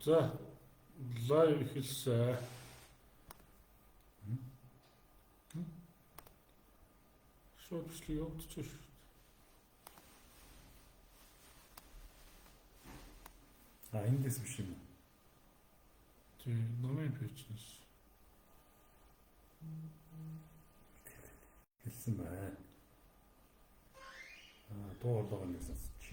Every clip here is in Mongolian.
За лайв эхэлсэн. Шууд бичлэг явуулчих шүү. Эндээс биш юм. Тий, номын пэйжнээс. Хэлсэн бай. Дуу орлого нэг сонсчих.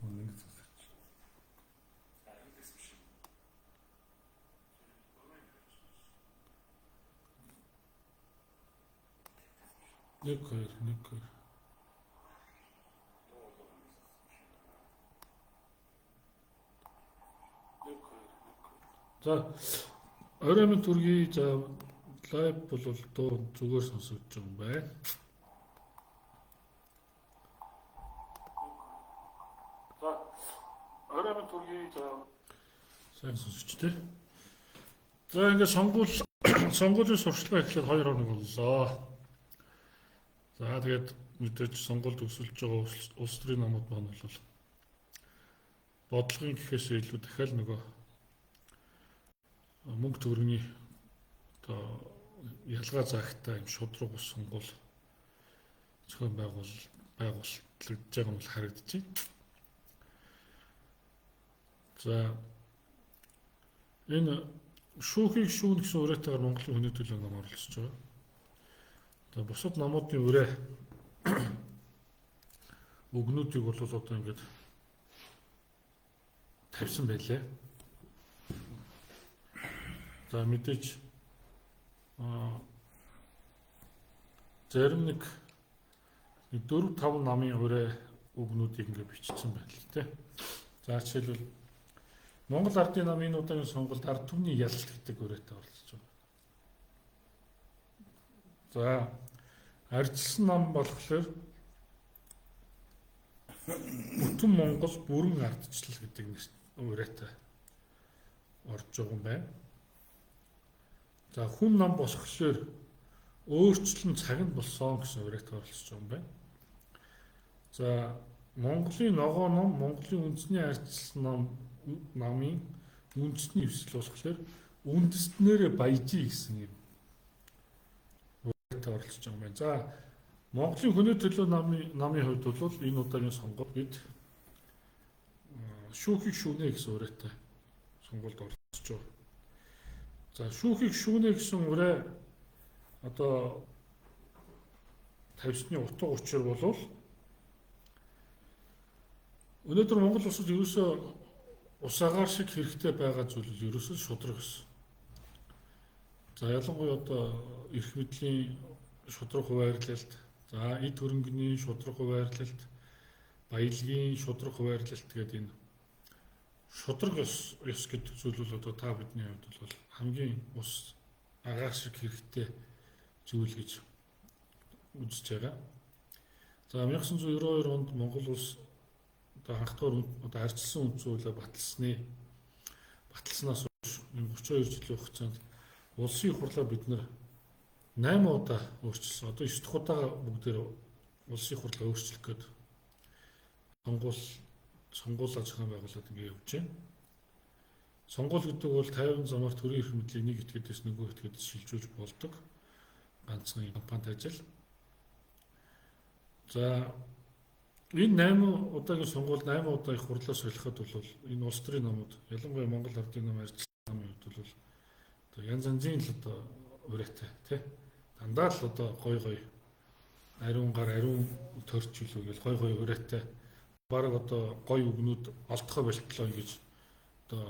Нэг сонсчих. Эндээс биш юм. Нэг. За оройн төргийн за лайв бол дуу зүгээр сонсогдож байгаа юм байна. За оройн төргийн за сайн сонсогч тий. За ингээд сонгуулийн сурчлага эхлээд 2 хоног боллоо. За тэгээд мэдээж сонгуульд өсөлж байгаа улс төрийн намууд маань бол бодлогын гэхээс илүү дахиад нөгөө мөнгө төгрөгийн одоо ялгаа заагтай юм шудраг ус сонгуул зохион байгуулагдж байгаа юм бол харагдаж байна. За энэ шүүхийг шүүн гэсэн уриатаагаар Монголын хүний төлөө ном орлосож байгаа. За бусад намуудын үрээ өгнүүдийг бол одоо ингээд тавьсан байлээ. За мэдээж зарим нэг 4-5 намын үрээ өгнүүдийг ингээд бичсэн байна л тий. За жишээлбэл Монгол Ардын намын удаагийн сонгуульд ард түмний ялалт гэдэг үрээтэй оролцож байгаа. За арчилсан нам болохоор Бүтэн Монгол бүрэн ардчлал гэдэг нэг үрээтэй орж байгаа юм байна. За хүн нам босгохлоор өөрчлөн цагт болсон гэсэн үрээтэй оролцож байгаа юм байна. За Монголын ногоо ном, Монголын үндэсний арчилсан намын үндэсний эвсэл болохоор үндэстнэрээ баяжий гэсэн юм үрээтэй оролцож байгаа юм байна. За Монголын хүний төлөө намын хувьд бол энэ удаагийн сонгуульд бид шүүхийг шүүнэ гэсэн үрээтэй сонгуульд оролцож байгаа. За шүүхийг шүүнэ гэсэн үрээ одоо тавьсны утга учир бол өнөөдөр Монгол улсад ерөөсөө ус агаар шиг хэрэгтэй байгаа зүйл ерөөсөө шудраг гэсэн. За ялангуяа одоо эрх мэдлийн шудраг хуваарлалт, за эд хөрөнгөний шудраг хуваарлалт, баялагын шудраг хуваарлалт гэдэг энэ шудраг ёс гэдэг зүйл бол одоо та бидний хувьд бол хамгийн ус агаар шиг хэрэгтэй зүйл гэж үзэж байгаа. За 1992 онд Монгол улс одоо анхдуур одоо арчилсан үндсэн хуулиа баталснаас хойш 32 жилийн хугацаанд улсын их хурлаа бид нар 8 удаа өөрчилсөн. Одоо 9 дахь удаа бүгдээр улсын их хурлаа өөрчлөх гээд сонгуулаа зохион байгуулад ингэ явж байна. Сонгуул гэдэг бол 50 замаар төрийн эрх мэдлийг нэг этгээдээс нөгөө этгээдээс шилжүүлж болдог ганцхан компанид ажил. За энэ 8 удаагийн сонгуульд 8 удаа их хурлаа солиход бол энэ улс төрийн намууд ялангуяа Монгол Ардын нам арчилсан намын хувьд бол одоо янз янзын л одоо үрээтэй тий дандаа л одоо гой ариун гар ариун төрчлөө гэл гой үрээтэй бараг одоо гой өгнүүд олдохоо болтлоо гэж одоо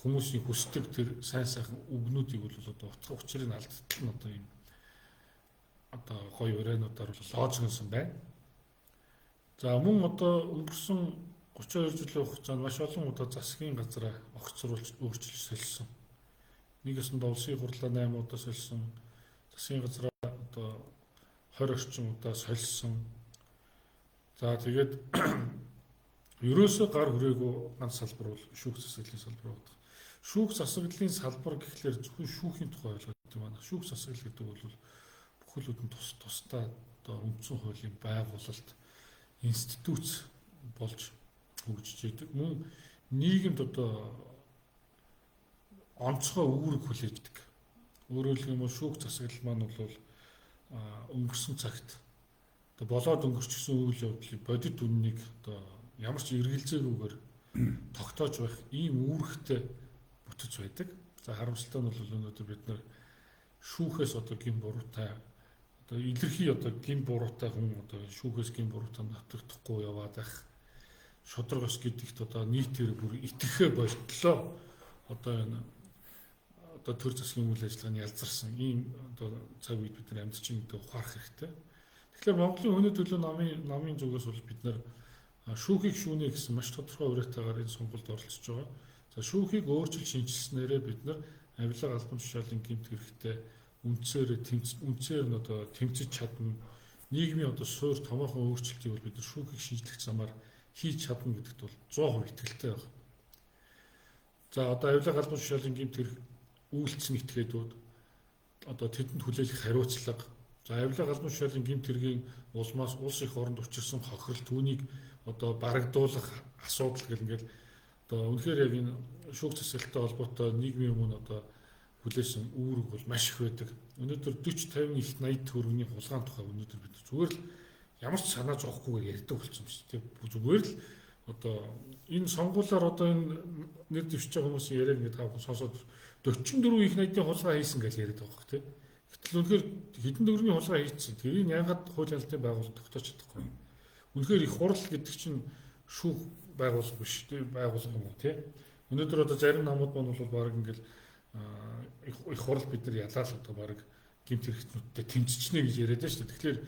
хүмүүсийн хүсдэг тэр сайн сайхан өгнүүдийг бол одоо утга учирыг алдтал нь одоо юм одоо гой ураануудаар бол лоожгонсон байна. За мөн одоо өнгөрсөн 32 жилийн хугацаанд маш олон удаа засгийн газраа огцруулж өөрчилж солисон. Нэгээс нь улсын хурлаа 8 удаа солисон. Засгийн газраа одоо 20 орчим удаа солисон. За тэгээд ерөөсөө гар хүрээгүй ганц салбар бол шүүх засаглалын салбар байдаг. Шүүх засаглалын салбар гэхлээр зөвхөн шүүхийн тухай ойлгоод байна. Шүүх засаглал гэдэг бол бүхэл бүтэн тусдаа одоо үндсэн хуулийн байгуулалт, институт болж хөгжиж идэг. Мөн нийгэмд одоо онцгой үүрэг хүлээдэг. Өөрөөр хэлбэл шүүх засаглал маань бол өнгөрсөн цагт одоо болоод өнгөрчихсөн үйл явдлыг бодит үннийг одоо ямар ч эргэлзээгүйгээр тогтоож байх ийм үүрэгтэй бүтэж байдаг. За харамсалтай нь бол өнөөдөр бид нар шүүхээс одоо гин буруутай одоо илэрхий одоо гин буруутай хүн одоо шүүхээс гин буруутай нотогдохгүй яваад байх шудраг ус гэдэгт одоо нийтээр бүр итгэхэ болтлоо одоо энэ одоо төр засгийн үйл ажиллагааны ялзарсан ийм одоо цаг үед бид нар амьдарч байгаа гэдэг ухаарах хэрэгтэй. Тэгэхээр Монголын хүний төлөө намын зүгээс бол бид нар шүүхийг шүүнэ гэсэн маш тодорхой уриалтайгаар энэ сонгуульд оролцож байгаа. За шүүхийг өөрчилж шинжилснээрээ бид нар авилга албан тушаалын гэмт хэрэгтэй үндсээр нь одоо тэмцэж чадна. Нийгмийн одоо суур томоохон өөрчлөлтийг бол бид нар шүүхийг шинжлэх замаар хийж чадна гэдэгт бол 100% итгэлтэй байна. За одоо авилга албан тушаалын гэмт хэрэг үйлчлэн этгээдүүд одоо тэдэнд хүлээлгэх хариуцлага. За авилга албан тушаалын гэмт хэргийн улмаас улс их оронд учирсан хохирол түүнийг одоо барагдуулах асуудал гэл ингээл одоо үнэхээр яг энэ шүүх засаглалтай холбоотой нийгмийн өмнө одоо хүлээсэн үүрэг бол маш их байдаг. Өнөөдөр 40 50 их 80 төгрөгийн хулгайн тухай өнөөдөр бид зүгээр л ямар ч санаа зовхгүйгээр ярьдаг болсон шүү дээ. Зүгээр л одоо энэ сонгуулиар одоо энэ нэр дэвшиж байгаа хүмүүсийн яриаг ингээд тавхан сонсоод 44 их 80-ийн хулгай хийсэн гэж яриад байгаа хэрэг тийм. Гэтэл үнэхээр хэдэн төгрөгийн хулгай хийчихсэн. Тэрийг яагаад хууль ялтын байгуулалт тогтоож чадахгүй юм. Үнэхээр их хурал гэдэг чинь шүүх байгууллага биш тийм байгууллага юм уу тийм. Өнөөдөр одоо зарим намууд маань бол баг ингээл их хурал бид нар ялаал одоо баг гэмт хэрэгтнүүдтэй тэмцчихнэ гэж яриад байна шүү дээ. Тэгэхээр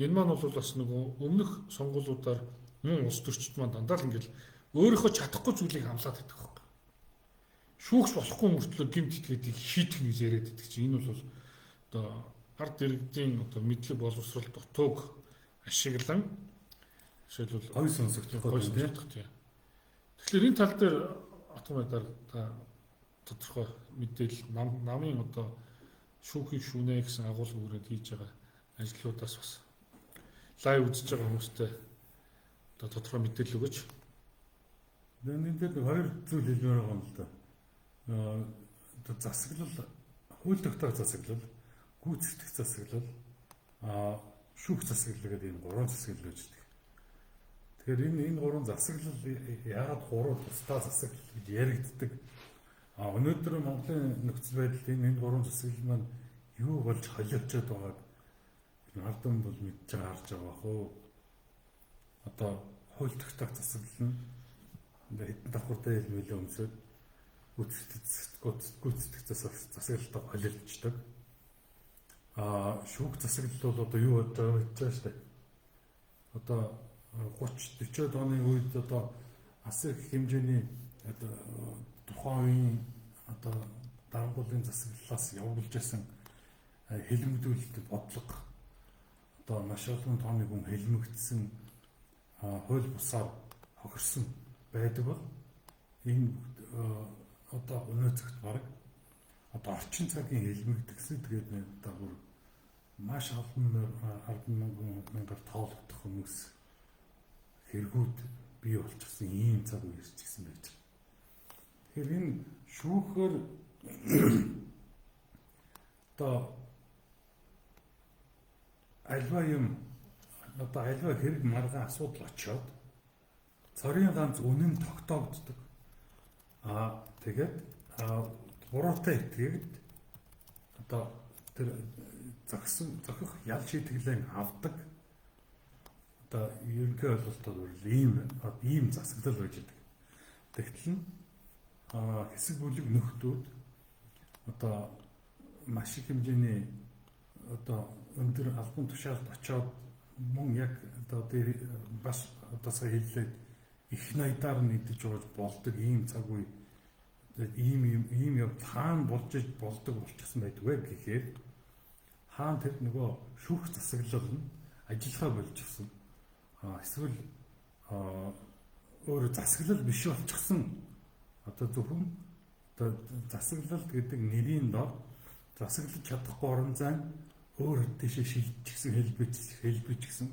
энэ маань бол бас нөгөө өмнөх сонгуулиудаар улс төрчид маань дандаа л ингээл өөрийнхөө чадахгүй зүйлийг хамлаад байдаг байхгүй. Шүүгч болохгүй мөртлөө гэмт итгээдийг шийдэх гэж яриад байдаг чинь энэ бол одоо ард иргэдийн одоо мэдлэг боловсрол дутууг ашиглан жишээлбэл Гой сонсогдох тийм. Тэгэхээр энэ тал дээр автоматар та тодорхой мэдээлэл намын одоо шүүхийг шүүнэ гэсэн агуулга өрөөнд хийж байгаа ажлуудаас бас лайв үзэж байгаа хүмүүстээ одоо тодорхой мэдээлэл өгөөч. Энэ дээр хоёр зүйл хэлмээр байгаа юм л да. Одоо засаглал, хууль тогтоох засаглал, гүйцэтгэх засаглал, шүүх засаглал гэдэг энэ гурван засаглал гэж байна. Тэгэхээр энэ гурван засаглал яагаад гурван тусдаа засаглал гэж яригддаг? Өнөөдөр Монголын нөхцөл байдал энэ гурван засаглал маань юу болж холиочод байгааг хардсан бол мэдж байгаа харж байгаа хөө. Одоо хууль тогтоох засаглал нь хэдэн давхартай хэлмэлээ өмсөд гүйцэтгэх засаглалтай холилдчихдаг. Шүүх засаглал бол одоо юу болж байгаа гэж байна шүү дээ. Одоо 30-40 оны үед одоо асар их хэмжээний одоо тухайн үеийн одоо даргуулын засаглалаас явуулж байсан хэлмэгдүүлэлт бодлого одоо маш олон тооны хүн хэлмэгдсэн хууль бусаар хохирсон байдаг бол энэ одоо өнөөцөгт баг одоо орчин цагийн хэлмэгдсэн тэгээд одоо бүр маш олон мянгаар тоологдох хүмүүс хэрэгүүд бий болчихсон ийм цаг үе ирж гисэн байж байгаа. Тэгэхээр энэ шүүхээр одоо альва юм одоо альва хэрэг маргаан асуудал очиод цорын ганц үнэн тогтоогддог. Тэгээд буруутай этгээд одоо тэр зохих ял шийтгэлэн авдаг. Одоо ерөнхий ойлголтод бол ийм засаглал байж байгаа. Тэгтэл нь хэсэг бүлэг нөхдүүд одоо маш их хэмжээний одоо өндөр албан тушаалд очиод мөн яг одоо дээр бас одоо сая хэллээ их найдаар нэгдэж болдог ийм цаг үе ийм явдал хаана болж болдог болчихсон байдаг вэ гэхээр хаана тэр нөгөө шүүх засаглал нь ажиллагаа болчихсон. Эсвэл өөр засаглал биш болчихсон. Одоо зөвхөн одоо засаглал гэдэг нэрийн дор засаглаж чадахгүй орон зай өөр тийшээ шилжчихсэн хэлбэж гисэн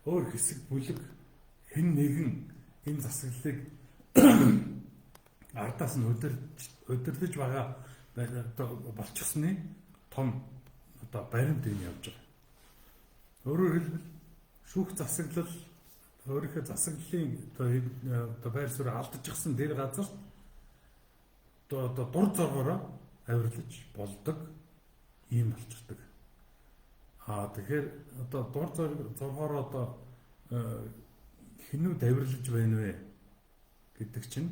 өөр хэсэг бүлэг хэн нэгэн энэ засаглалыг ардаас нь удирдах байгаа одоо болчихсны том одоо баримт энэ явж байгаа. Өөрөөр хэлбэл шүүх засаглал өөрийнхөө засаглалын одоо байр суурь алдчихсан тэр газар одоо дур зоргоороо авирлаж болдог ийм болчихдог. Тэгэхээр одоо дур зоргоороо одоо хинүүд авирлаж байна вэ гэдэг чинь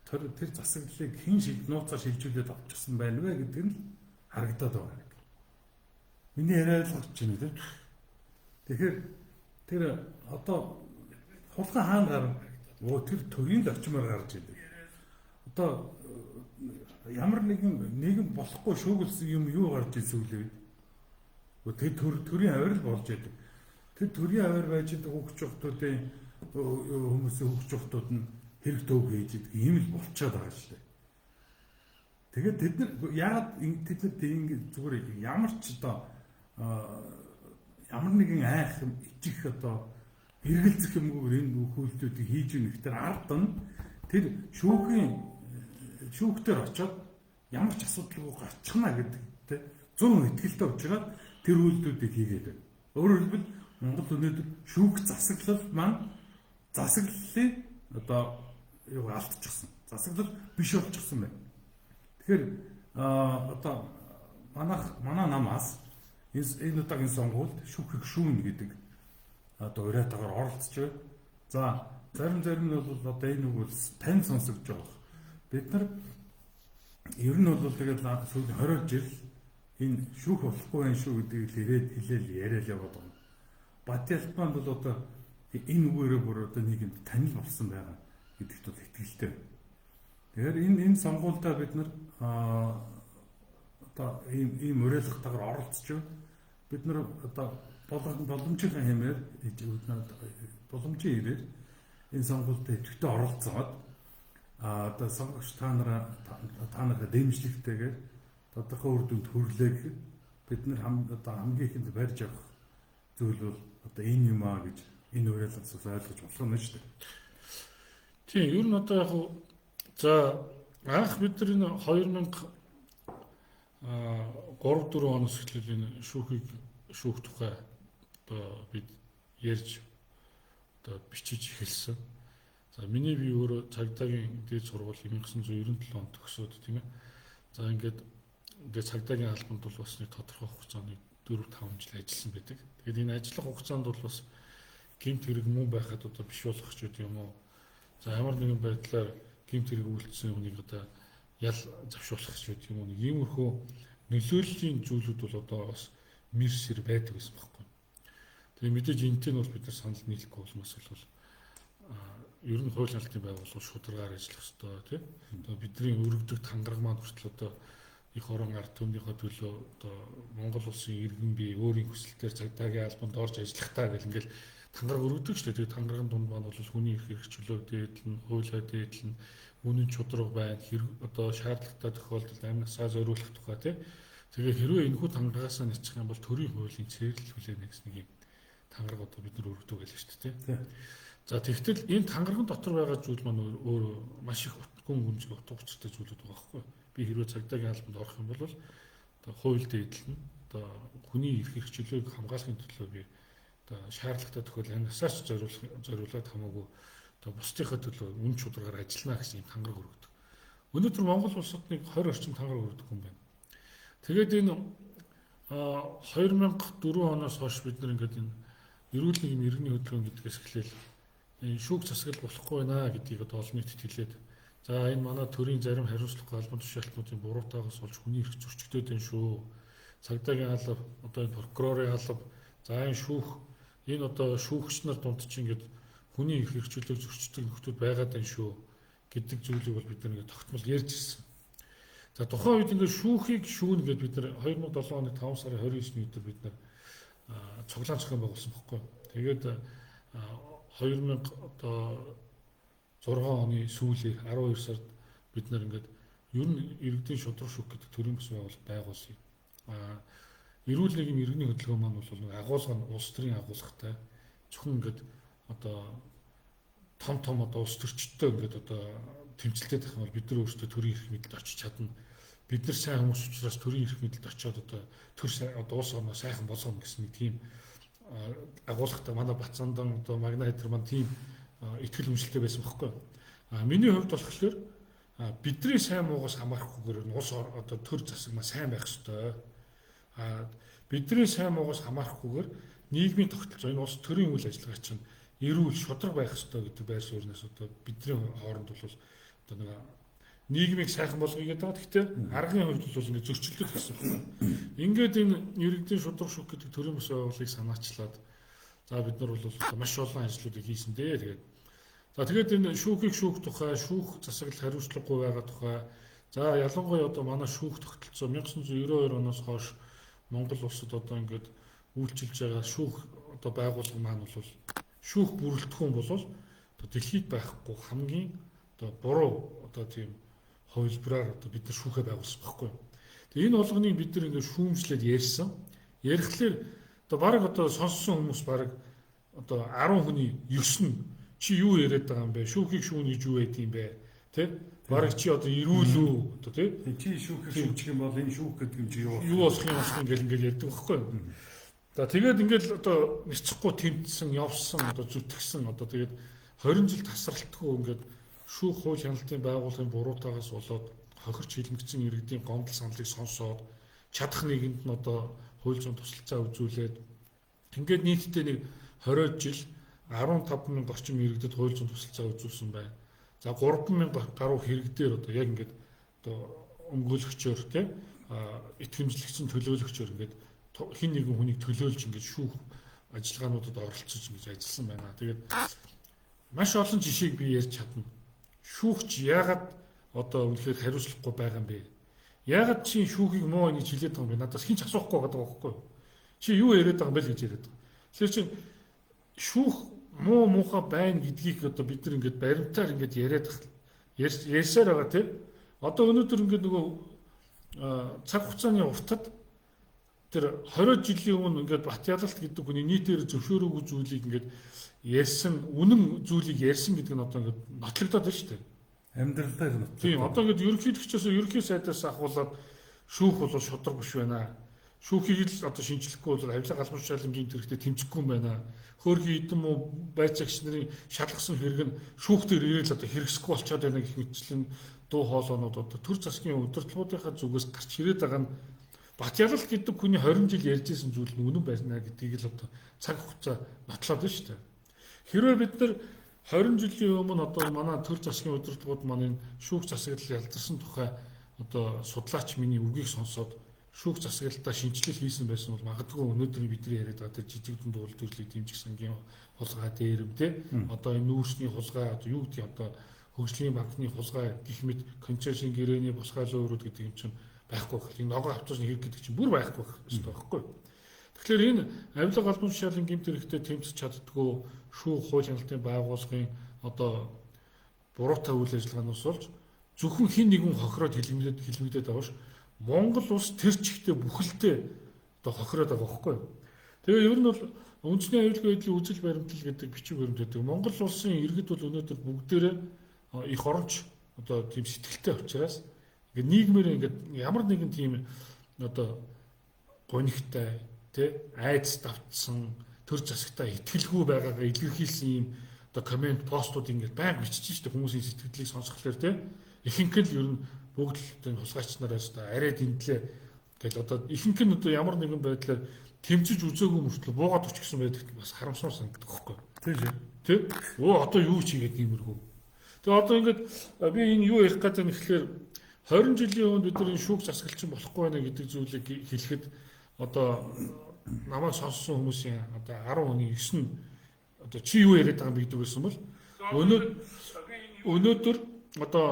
тэр засаглалыг хэн нууцаар шилжүүлээд авчихсан байна вэ гэдэг нь харагдаад байгаа. Миний яриа ойлгож байна тийм. Тэгэхээр тэр одоо хулгай хаана гарна? Тэр төгийн л орчмоор гарч идэг. Одоо ямар нэгэн болохгүй шүүгэлсэн юм юу гарч ирсэн үлээ. Тэр төрийн авир л болж идэг. Тэр төрийн авир байж идэг хөгж ухтуудын хүмүүсийн хөгж ухтууд нь хэрэг төөг хийж идэг. Ийм л болчиход байгаа шүү дээ. Тэгээд тэд нар яагаад тэд ингэ зүгээр ямар ч одоо ямар нэгэн айх ичих одоо эргэлзэх юмгүй энэ нөхөөлтүүдийг хийж өгөх гэхээр ард нь тэр шүүхтэр очоод ямар ч асуудалгүй гарчихна гэдэгт 100% итгэлтэй учраас тэр үйлдэлүүдийг хийгээд байна. Өөрөөр хэлбэл Монгол өнөөдөр шүүх засаглал маань засаглалыг одоо юу алдчихсан. Засаглал биш болчихсон байна. Тэгэхээр одоо манай намаас энэ удаагийн сонгуульд шүүхийг шүүн гэдэг одоо уриатаагаар оролцож байна. За зарим нь бол одоо энэ үг бол тань сонсогдож байгаа. Бид нар ер нь бол тэгээд сүүл 20 жил энэ шүүх болохгүй байх шүү гэдгийг хэлээл яриад яваад байна. Батялбан бол одоо энэ үгээрээ бүр одоо нийгэмд танил болсон байгаа гэдэгт бол итгэлтэй. Тэгэхээр энэ сонгуульдаа бид нар одоо ийм уриалгатаагаар оролцож байна. Бид нар одоо боломжийн хэмээр боломжийн ирээр энэ сонгуульд идэвхтэй оролцоод одоо сонгогч та нараа дэмжлэгтэйгээр тодорхой үр дүнд хүрлээ гэхэд бид нар хамгийн ихэнд барьж авах зүйл бол одоо энэ юм аа гэж энэ уриалгаас ойлгож болох юм шүү дээ. Тийм ер нь одоо яг за анх бид нар энэ 2003-4 оноос эхлээд энэ шүүх тухай одоо бид ярьж одоо бичиж эхэлсэн. За миний би өөрөө цагдаагийн дээд сургууль 1997 онд төгсөөд тийм ээ. За ингээд цагдаагийн албанд бол бас нэг тодорхой хугацааны 4-5 жил ажилласан байдаг. Тэгээд энэ ажиллах хугацаанд бол бас гэмт хэрэг мөн байхад одоо биш болох ч үгүй юм уу. За ямар нэгэн байдлаар гэмт хэрэг үйлдсэн хүнийг одоо ял завшуулах ч үгүй юм уу. Иймэрхүү нөлөөллийн зүйлүүд бол одоо бас мэрсэр байдаг гэсэн байхгүй. Тэгээд мэдээж энэтэй нь бол бид нар санал нийлэхгүй болмоос бол ер нь хууль шаардлагын байгууллага шударгаар ажиллах ёстой тийм. Одоо бидний өргөдөг тангараг маань хүртэл одоо их орон ард түмнийхээ төлөө одоо Монгол улсын иргэн бий өөрийн хүсэлтээр цагдаагийн албанд орж ажиллахтаа гэл ингээл тангараг өргөдөг шүү дээ. Тэгээд тангарагын дунд маань бол хүний эрх хэрэгчлөө дээдлэн, хуулиа дээдлэн, үнэн чудраг байна. Одоо шаардлагатай тохиолдолд амнасаа зориулах тухай тийм. Тэгээ хэрвээ энэхүү тангарагаас нэцэх юм бол төрийн хуулийн цэрлэл хүлээнэ гэсэн нэг юм тангараг одоо бид нар өргөдөг байлаа шүү дээ тийм. За тэгтэл энэ тангарагын дотор байгаа зүйл маань өөр маш их гүн гүнзгий утга учиртай зүйлүүд байгаа байхгүй. Би хэрвээ цагдаагийн албанд орох юм бол одоо хууль дээдлэн одоо хүний эрх хэрэгчлөөг хамгаалахын төлөө би одоо шаардлагатай тохиол амнасаач зориулаад хамаагүй одоо бусдынхаа төлөө үн чударгаар ажиллана гэсэн юм тангараг өргөдөг. Өнөөдөр Монгол улсад нэг 20 орчим тангараг өргөдөг юм байна. Тэгээд энэ 2004 оноос хойш бид нар ингээд энэ эрүүл нийгмийн иргэний хөдөлгөөн гэдгээс эхлээл энэ шүүх засаглал болохгүй байна гэдгийг одоо олон нийтэд хэлээд за энэ манай төрийн зарим хариуцлагатай албан тушаалтнуудын буруутаагаас болж хүний эрх зөрчигдөд байна шүү. Цагдаагийн алба, одоо энэ прокурорын алба, за энэ шүүх энэ одоо шүүгч нар дунд чинь ингээд хүний эрх хэрэгчлөлийг зөрчигдөг нөхцөл байгаад байна шүү гэдэг зүйлийг бол бид нар ингээд тогтмол ярьж ирсэн. За тухайн үед ингээд шүүхийг шүүнэ гэдээ бид нар 2007 оны 5 сарын 29-ний өдөр бид нар цуглаан зохион байгуулсан байхгүй. Тэгээд 2006 оны сүүлээр 12 сард бид нар ингээд ер нь иргэдийн шудраг шүүх гэдэг төрийн бас байгуулсан. Эрүүл нийгмийн иргэний хөдөлгөөн маань бол нэг агуулга нь улс төрийн агуулгатай. Зөвхөн ингээд одоо том одоо улс төрчтэй ингээд одоо тэмцэлтэй байх юм бол бид нар өөрсдөө төрийн эрх мэдэлд очиж чадна. Бид нар сайн хүмүүс учраас төрийн эрх мэдэлд очиод одоо төр одоо улс орноо сайхан болгоно гэсэн нэг тийм агуулгатай манай Бацандан одоо Магна хэтэр маань тийм итгэл үнэмшилтэй байсан байхгүй. Миний хувьд болохоор бидний сайн муугаас хамаарахгүйгээр улс одоо төр засаг маань сайн байх ёстой. Бидний сайн муугаас хамаарахгүйгээр нийгмийн тогтолцоо энэ улс төрийн үйл ажиллагаа чинь эрүүл шудраг байх ёстой гэдэг байр сууриас одоо бидний хооронд бол одоо нэг нийгмийг сайхан болгоё гэдэг. Гэхдээ аргын хувьд бол ингэ зөрчилдөг гэсэн байна. Ингээд энэ иргэдийн шудраг шүүх гэдэг төрийн бас байгууллагыг санаачлаад за бид нар бол маш олон ажлуудыг хийсэн дээ. Тэгээд энэ шүүхийг шүүх тухай, шүүх засаглал хариуцлагагүй байгаа тухай. За ялангуяа одоо манай шүүх тогтолцоо 1992 оноос хойш Монгол улсад одоо ингээд үйлчилж байгаа шүүх одоо байгууллага маань бол шүүх бүрэлдэхүүн бол одоо дэлхийд байхгүй хамгийн одоо буруу одоо тийм хувилбараар одоо бид нар шүүхээ байгуулсан байхгүй. Тэгээ энэ болгоныг бид нар ингээд шүүмжлээд ярьсан. Ярихлаар одоо баг одоо сонссон хүмүүс баг одоо 10 хүний 9 нь чи юу яриад байгаа юм бэ? Шүүхийг шүүн гэж юу байд юм бэ? Тэ? Бараг чи одоо ирүүл үү? Одоо тий? Чи шүүхийг шүүчих юм бол энэ шүүх гэдэг юм чи юу? Юу болох юм ингээл ярьдаг байхгүй. За тэгээд ингээл одоо нэцэхгүй тэмцсэн, явсан, одоо зүтгэсэн одоо тэгээд 20 жил тасралтгүй ингээд шүүх хууль хяналтын байгууллагын буруутаагаас болоод хохирч хилмигцэн иргэдийн гомдол саналыг сонсоод чадах нэгэнд нь одоо хууль зүйн тусалцаа үзүүлээд ингээд нийтдээ нэг 20 жил 15,000 орчим иргэдэд хууль зүйн тусалцаа үзүүлсэн байна. За 3,000 гаруй хэрэгдээр одоо яг ингээд одоо өмгөөлөгчөөр тийм итгэмжлэгчэн төлөөлөгчөөр ингээд хин нэгэн хүнийг төлөөлж ингээд шүүх ажиллагаануудад оролцож ингэж ажилласан байна. Тэгээд маш олон жишээг би ярьж чадна. Шүүгч яагаад одоо үнэхээр хариуцлагагүй байгаа юм бэ? Яагаад чи шүүхийг муу гэж хэлээд байгаа юм бэ? Надаас хинч асуухгүй байгаа байхгүй юу? Чи юу яриад байгаа юм бэ гэж яриад байгаа. Тэгэхээр чи шүүх муу муухай байна гэдгийг одоо бид нар ингээд баримтаар ингээд яриад ярьсаар байгаа тийм. Одоо өнөөдөр ингээд нөгөө цаг хугацааны уртад тэр 20 жилийн өмнө ингээд Батялалт гэдэг хүний нийтээр зөвшөөрөөгүй зүйлийг ингээд ярьсан, үнэн зүйлийг ярьсан гэдэг нь одоо ингээд нотлогдоод байна шүү дээ. Амьдралдаа нотлогдоод. Тийм, одоо ингээд ерөнхийлөгчөөс ерөнхий сайдаас ахуулаад шүүх бол шудраг биш байна. Шүүхийг л одоо шинжлэхгүй бол авилга албан тушаалын хэрэгтэй тэмцэхгүй юм байна. Хөөрхий эдэн муу байцаагч нарын шалгасан хэрэг нь шүүх дээр ирээл одоо хэрэгсэхгүй болчиход байна гэх мэтчлэн дуу хоолойнууд одоо төр засгийн удирдлагуудынхаа зүгээс гарч ирээд байгаа нь Батялалт гэдэг хүний 20 жил ярьж исэн зүйл нь үнэн байна гэдгийг л одоо цаг хугацаа нотлоод байна шүү дээ. Хэрвээ бид нар 20 жилийн өмнө одоо манай төр засгийн удирдлагууд маань шүүх засаглал ялдарсан тухай одоо судлаач миний үгийг сонсоод шүүх засаглалтаа шинжилэл хийсэн байсан бол магадгүй өнөөдөр бидний яриад байгаа тэр жижиг дунд уул төрлийг дэмжих сангийн хулгай дээрэм те одоо энэ нүүрсний хулгай одоо юу гэдэг одоо хөгжлийн банкны хулгай гэх мэт концессийн гэрээний босгоолын өрөөд гэдэг юм чинь байхгүй байх. Энэ ногоо автобусны хэрэг гэдэг чинь бүр байхгүй байх ёстой байхгүй. Тэгэхээр энэ авилга албан тушаалын гэмт хэрэгтэй тэмцэж чаддгүй шүүх хууль хяналтын байгууллагын одоо буруутай үйл ажиллагаанаас болж зөвхөн хин нэгэн хохироод хилмигдээд байгаа ш. Монгол улс тэр чигтээ бүхэлдээ одоо хохироод байгаа байхгүй. Тэгээ ер нь бол үндэсний аюулгүй байдлын үзэл баримтлал гэдэг бичиг баримт гэдэг. Монгол улсын иргэд бол өнөөдөр бүгдээрээ их оронч одоо тийм сэтгэлтэй учраас ингээд нийгмээр ингээд ямар нэгэн тийм одоо гонигтай тий айдас давтсан төр засагтаа итгэлгүй байгаагаа илэрхийлсэн юм одоо комент постууд ингээд байнга бичиж штэ хүмүүсийн сэтгэлдлийг сонсхолоор тий ихэнх нь ер нь бүгд л хулгайч нараас одоо арай дэмдлээ гэл одоо ихэнх нь одоо ямар нэгэн байдлаар тэмцэж үзээгүй мөртлөө буугаад өчгсөн байдаг бас харамсаар санагддаг байхгүй тий одоо юу ч хийгээд иймэрхүү тэгээ одоо ингээд би энэ юу ярих гэдэг нь ихлээр 20 жилийн өмнө бид нар энэ шүүх засаглалчин болохгүй байна гэдэг зүйлийг хэлэхэд одоо намайг сонссон хүмүүсийн одоо 10 хүний 9 нь одоо чи юу яриад байгаа юм гэдэг байсан бол өнөөдөр одоо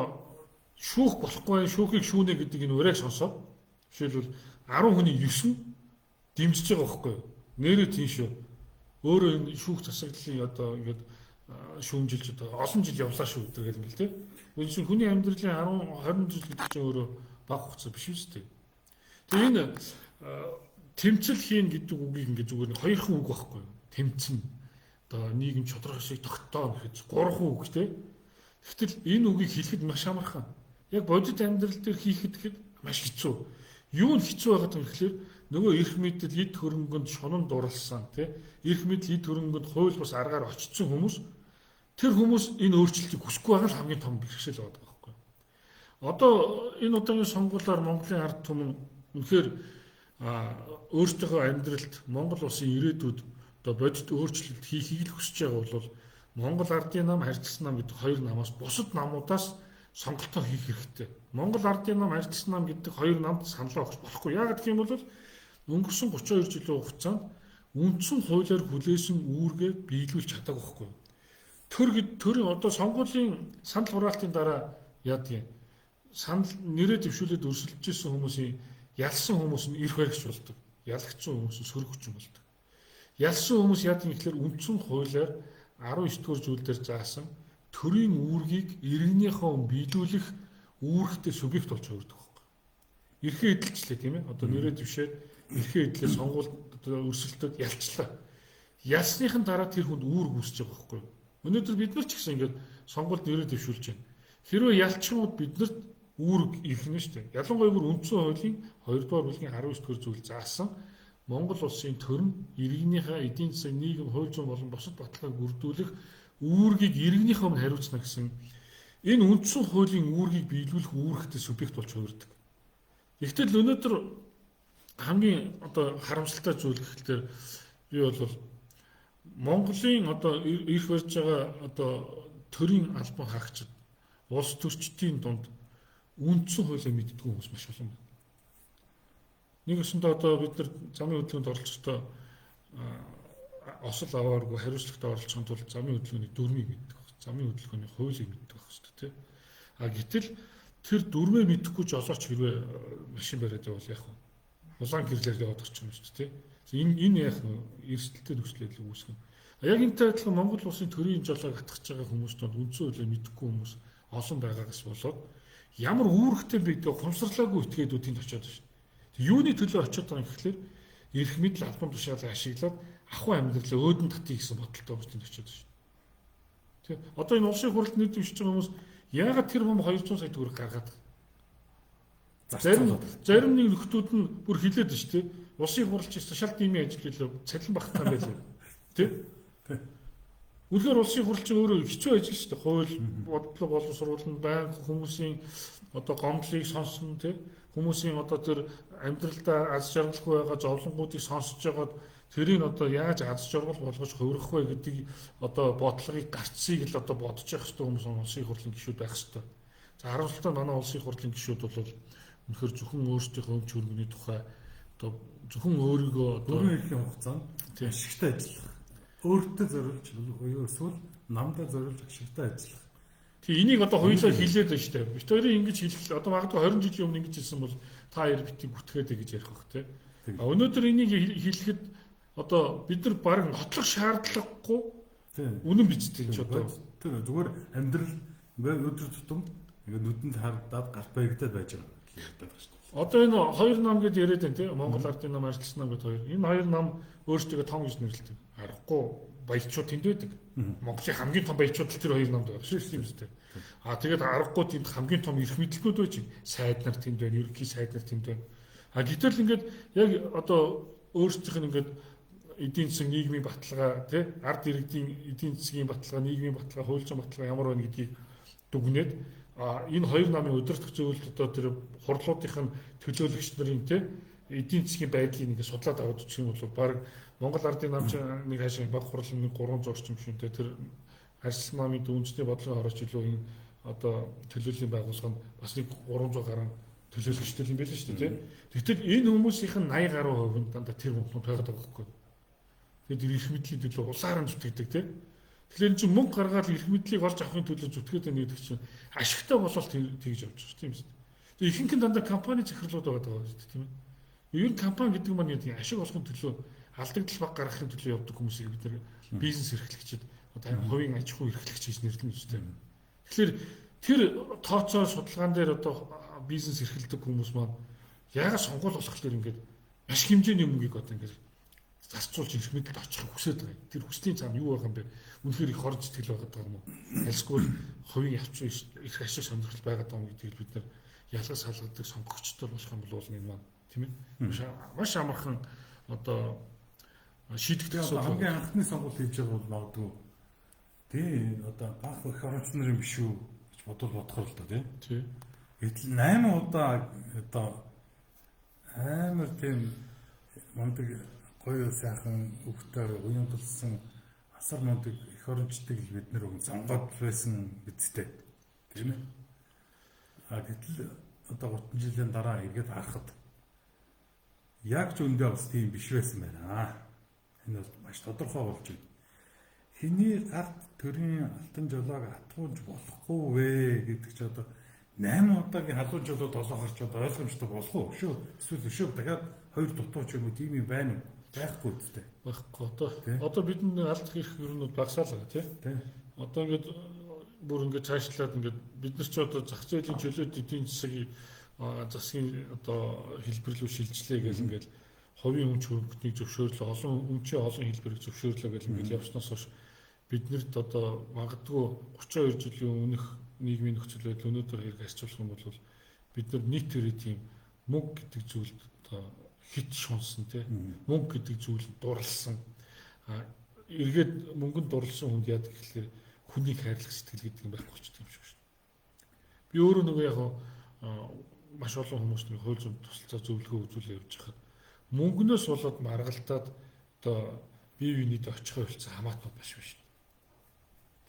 шүүх болохгүй шүүхийг шүүнэ гэдэг энэ урайг сонсоод жишээлбэл 10 хүний 9 нь дэмжиж байгаа байхгүй юу? Нэрээ тийм шүү. Өөрөө энэ шүүх засаглалын одоо ингээд шүүмжилж одоо олон жил явлаа шүү гэдэг юм л тийм. Энэ чинь хүний амьдралын 10 20 жил гэдэг чинь өөрөө бага хугацаа биш үү те. Тэгээ энэ тэмцэл хийн гэдэг үгийг ингээд зүгээр нэг хоёрхан үг байхгүй юу? Тэмцэн. Одоо нийгэм чадрах шиг тогтоно гэж гурван үг те. Гэвтэл энэ үгийг хэлэхэд маш амархан. Яг бодит амьдрал дээр хийхэд гэхэд маш хэцүү. Юу нь хэцүү байгаад юм гэхээр нөгөө эрх мэдэл эд хөрөнгөнд шунан дурлсан тий эрх мэдэл эд хөрөнгөнд хууль бус аргаар очсон хүмүүс тэр хүмүүс энэ өөрчлөлтийг хүсэхгүй байгаа л хамгийн том бэрхшээл байгаа байхгүй. Одоо энэ удаагийн сонгуулиар Монголын ард түмэн үнэхээр өөрсдийнхөө амьдралд Монгол улсын ирээдүйд одоо бодит өөрчлөлт хийхийг л хүсэж байгаа бол Монгол Ардын нам, Харьцагчдын нам гэдэг хоёр намаас бусад намуудаас сонголтоо хийх хэрэгтэй. Монгол Ардын нам, Харьцагчдын нам гэдэг хоёр намд саналаа өгөх болохгүй. Яагаад гэх юм бол өнгөрсөн 32 жилийн хугацаанд үндсэн хуулиар хүлээсэн үүргээ биелүүлж чадаагүй байхгүй. Тэр одоо сонгуулийн санал хураалтын дараа яадгийн санал нэрээ дэвшүүлээд өрсөлдөж ирсэн хүмүүсийн ялсан хүмүүс нь эрх баригч болдог. Ялагдсан хүмүүс нь сөрөгч болдог. Ялсан хүмүүс яадгийн гэхээр үндсэн хуулиар 19 дугаар зүйл дээр заасан төрийн үүргийг иргэнийхөө биелүүлэх үүрэгтэй субъект болж хувирдаг байхгүй. Эрхээ эдэлчлээ тийм ээ. Одоо нэрээ дэвшээд эрхээ эдлээ сонгуульд өрсөлдөд ялчлаа. Ялсныхын дараа тэр хүнд үүрэг үүсэж байгаа байхгүй. Өнөөдөр бид нар ч гэсэн ингээд сонгуульд нэрээ дэвшүүлж байна. Хэрвээ ялчгууд биднэрт үүрэг ирхнэ шүү дээ. Ялангуяа бүр үндсэн хуулийн 2 дугаар бүлгийн 19 дугаар зүйл заасан Монгол улсын төрн иргэнийхээ эдийн засаг нийгэм хууль зүйн болон бусад баталгааг бүрдүүлэх үүргийг иргэнийхөө өмнө хариуцна гэсэн энэ үндсэн хуулийн үүргийг биелүүлэх үүрэгтэй субъект болж хувирдаг. Гэхдээ өнөөдөр хамгийн одоо харамсалтай зүйл гэхэлээр би бол Монголын одоо ирэх барьж байгаа одоо төрийн албан хаагчид улс төрчдийн дунд үндсэн хуулийг мэддэг хүмүүс маш олон байна. Нэг өсөндөө одоо бид нар замын хөдөлгөөнд оролцохдоо осол авааргүй хариуцлагатай оролцохын тулд замын хөдөлгөөний дүрмийг мэддэг баг. Замын хөдөлгөөний хуулийг мэддэг баг шүү дээ. Гэтэл тэр дүрмээ мэдэхгүй жолооч хэрвээ машин бариад явал яах вэ? Улаан гэрлээр яваад орчих юм шүү дээ. Энэ яах вэ? Эрсдэлтэй нөхцөлөд үүсгэн. Яг энэтэй адилхан Монгол улсын төрийн жолоог атгах байгаа хүмүүс донд үндсэн хуулийг мэдэхгүй хүмүүс олон байгаагаас болоод ямар үүрэгтэй бидээ ухамсарлаагүй этгээдүүдийн очиод байна. Юуны төлөө очиод байгаа юм гэхэлэр эрх мэдэл албан тушаалыг ашиглаад ахуй амьдралаа өөдөн татъя гэсэн бодолтой хүмүүсд очиод байна. Тэг. Одоо энэ улсын хурлд нийт дэвшиж байгаа хүмүүс яагаад тэр бом 200 сая төгрөг гаргаад зарим нэг нөхдүүд нь бүр хилээд байна шүү дээ. Улсын хурлч шал димийн ажил хэлээ цалин багтаа байлаа. Тэг. Үнэхээр улсын хурлч өөрөө хэцүү ажил шүү дээ. Хууль, бодлого боловсруулалт, банк хүмүүсийн одоо гомдлыг сонсно тий. Хүмүүсийн одоо тэр амьдралдаа аз жаргалгүй байгаа зовлонгуудыг сонсож байгаад тэрийг одоо яаж аз жаргал болгож хувирах вэ гэдгийг одоо бодлогыг гарцыг л одоо бодож явах хэрэгтэй хүмүүс улсын хурлын гишүүд байх хэрэгтэй. За харамсалтай манай улсын хурлын гишүүд бол үнэхээр зөвхөн өөрсдийнхөө өмч хөрөнгөний тухай одоо зөвхөн өөрийгөө дөрвөн эрхийн хугацаанд ашигтай ажиллах. Өөртөө зориулж буюу эсвэл намдаа зориулж ашигтай ажиллах. Тэг энийг одоо хоёулаа хэлээд байна шүү дээ. Бид хоёрын ингэж хэлэх одоо магадгүй 20 жилийн өмнө ингэж хэлсэн бол та хоёр битгий бүтгээдэй гэж ярих бах тий. Өнөөдөр энийг хэлэхэд одоо бид нар баг нотлох шаардлагагүй үнэн бичдэг ч одоо тэр зүгээр амьдрал ингээд өдөр тутам ингээд нүдэнд харагдаад гарт баригдаад байж байгаа гэдэг байна шүү дээ. Одоо энэ хоёр нам гэдээ яриад байна тий. Монгол Ардын нам, Харьцагчдын нам гэдэг хоёр. Энэ хоёр нам өөрсдөө том гэж нэрлэдэг. Аргагүй баячууд тэнд байдаг. Монголын хамгийн том баячууд тэр хоёр намд байгаа шүү дээ. Тэгээд аргагүй тэнд хамгийн том эрх мэдлэгүүд байж сайд нар тэнд байна, ерөнхий сайд нар тэнд байна. Гэтэл ингээд яг одоо өөрсдийнх нь ингээд эдийн засаг нийгмийн баталгаа тий ард иргэдийн эдийн засгийн баталгаа, нийгмийн баталгаа, хууль зүйн баталгаа ямар байна гэдгийг дүгнээд энэ хоёр намын удирдах зөвлөлд одоо тэр хурлуудынх нь төлөөлөгч нарын тий эдийн засгийн байдлыг ингээд судлаад аваад үзэх юм бол баг Монгол Ардын намч нэг хаашаа баг хурлын нэг 300 орчим шөнтэй тэр Харьцагчдын намын үндэсний бодлогын орооч илүү энэ одоо төлөөллийн байгууллага нь бас нэг 300 гаруй төлөөлөгчтэй юм байл шүү дээ тийм. Тэгтэл энэ хүмүүсийнх нь 80 гаруй хувь нь дандаа тэр хүмүүс байгаад байгаа байхгүй. Тэгээд эрх мэдлийн төлөө улсаар нь зүтгэдэг тийм. Тэгэхээр энэ чинь мөнгө гаргаад эрх мэдлийг олж авахын төлөө зүтгээд байна гэдэг чинь ашигтай болол тэгж явж байгаа тийм үү. Тэгээд ихэнх нь дандаа компани захирлууд байгаа шүү дээ тийм ээ. Ер нь компани гэдэг маань яг ашиг олохын төлөө алдагдал баг гаргахын төлөө явдаг хүмүүсийг бид нар бизнес эрхлэгчид одоо хувийн аж ахуй эрхлэгч гэж нэрлэнэ шүү дээ. Тэгэхээр тэр тооцоо судалгаан дээр одоо бизнес эрхэлдэг хүмүүс маань яагаад сонгуул болох тэр ингээд маш хэмжээний мөнгийг одоо ингээд зарцуулж ирэх мэдлэлд очих хүсэж байгаа юм. Тэр хүслийн цаана юу байгаа юм бэ? Үнэхээр их орж итгэл байгаа юм уу? Альсгүй хувийн явц их ашиг сонирхол байгаа даа гэдгийг бид нар ялгаж салгадаг сонгогчдод болох юм бол энэ маань тийм ээ маш амархан одоо шийдэгдэх асуудал. Хамгийн анхны сонгуул хийж байгаа бол магадгүй тий одоо баг их оронч нарын биш үү гэж бодохоор л да тий. Гэтэл 8 удаа одоо амар тийм мундаг гоё сайхан өвгтөр уян тулсан асар мундаг их орончдыг бид нэр сонгоод байсан бидтэй тийм ээ. Гэтэл одоо 30 жилийн дараа эргээд харахад яг ч үндэ бас тийм биш байсан байна. Энэ бол маш тодорхой болж байна. Хэний гарт төрийн алтан жолоог атгуулж болохгүй вэ гэдэг чи одоо 8 удаагийн халуун жолоо толгойч одоо ойлгомжтой болох уу? Шүү. Эсвэл шүү дахиад 2 дутууч юм уу тийм юм байна уу? Байхгүй үстэй. Байхгүй одоо бидний алдах их юмнууд багасаал байгаа тийм. Одоо ингээд бүр ингээд цаашлаад ингээд бид нар ч одоо зах зээлийн чөлөөт эдийн засгийн засгийн одоо хэлбэрлүү шилжлээ гэл ингээд хувийн өмч хөрөнгөний зөвшөөрлөө олон өмчийн олон хэлбэрийг зөвшөөрлөө гэл ингээд явснаас хойш биднэрт одоо магадгүй 32 жилийн өмнөх нийгмийн нөхцөл байдал өнөөдөр хэрэг арчуулах юм бол бид нар нийт төрийн тийм мөнгө гэдэг зүйлд одоо хит шунсан тийм мөнгө гэдэг зүйл дурлсан эргээд мөнгөнд дурлсан хүнд яадаг гэхэлэр хүнийг хайрлах сэтгэл гэдэг юм байхгүй ч тийм шиг шүү дээ. Би өөрөө нөгөө яг маш олон хүмүүс нэг хууль зүйн тусалцаа зөвлөгөө үзүүлээ явж хахад мөнгнөөс болоод маргалтаад одоо бие биенийд очихын хөлцөө хамаатнууд биш шүү дээ.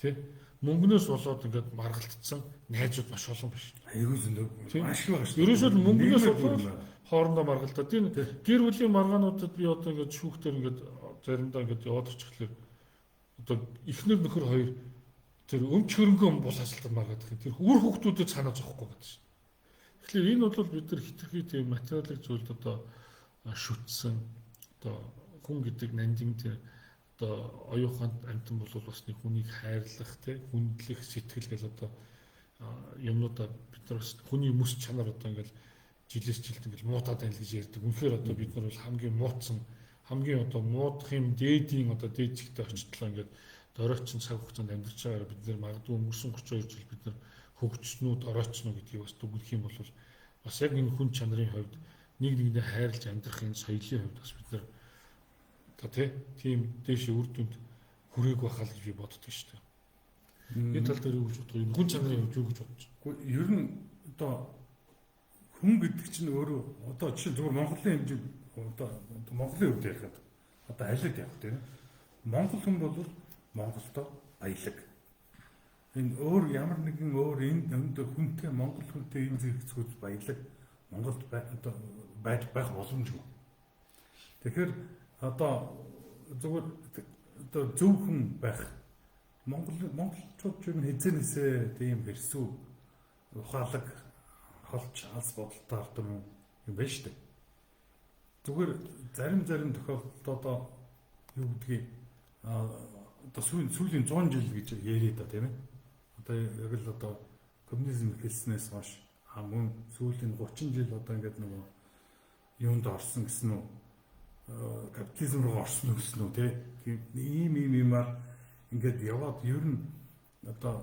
Тэ мөнгнөөс болоод ингээд маргалтцсан найзууд маш олон биш. Айгуу зөндөө маш их байгаа шүү. Ерөөсөө мөнгнөөс болоод хоорондоо маргалтаад тийм гэр бүлийн маргаануудад би одоо ингээд шүүхтэр ингээд заримдаа ингээд яваад очихлаа одоо эхнэр нөхөр хоёр тэр өмч хөрөнгөө бул хасалтад маргаад их тэр үр хүүхдүүдэд санаа зовхгүй гэдэг шин. Тэгэхээр энэ бол бид нар хитрхи тийм материалын зүйлд одоо шүтсэн одоо хүн гэдэг нандин тэр одоо оюуханд амтан бол бас нэг хүнийг хайрлах тий хүндлэх сэтгэл гэл одоо юмнуудаа бид нар бас хүний мэс чанар одоо ингээл жилээс жилд ингээл муутаад байна л гэж ярьдаг. Үнэхээр одоо бид нар бол хамгийн муутсан хамгийн одоо муудах юм дээдийн одоо дээд зэгтээ очтлоо ингээд дөрөөчн цаг хугацаанд амьдарч байгаагаар бид нар магадгүй өнгөрсөн 32 жил бид нар хөгжснүүд ороочно гэдгийг бас дүгнэх юм бол бас яг энэ хүн чанарын хувьд нэг нэгэндээ хайрлаж амьдрах энэ соёлын хувьд бас бид нар одоо тийм дээш үр дүнд хүрээг байхаа гэж би боддог шүү дээ. Энэ тал дээр юу гэж бодох юм? Хүн чанарын хувьд юу гэж бодож байна? Ер нь одоо хүн гэдэг чинь өөрөө одоо жишээ зүгээр Монголын хэмжээ одоо Монголын хувьд ярихад одоо алид яг тийм Монгол хүн бол Монголдо баялаг. Энэ өөр ямар нэгэн өөр энэ өндөр хүнтэй Монгол хүнтэй энэ зэрэгцүүд баялаг Монголд одоо байж байх боломжгүй. Тэгэхээр одоо зүгээр одоо зөв хүн байх монголчууд ч юм хэзээ тийм хэрсүү ухаалаг холч алс бодолтой ардам юм байна шүү дээ. Зүгээр зарим тохиолдолд одоо юу гэдгийг одоо сүүлийн 100 жил гэж яриад та тийм ээ. Одоо яг л одоо коммунизм эхэлснээс хойш мөн сүүлийн 30 жил одоо ингээд нөгөө юунд орсон гэсэн үү капитализм руу орсон гэсэн үү тийм иймаар ингээд яваад ер нь одоо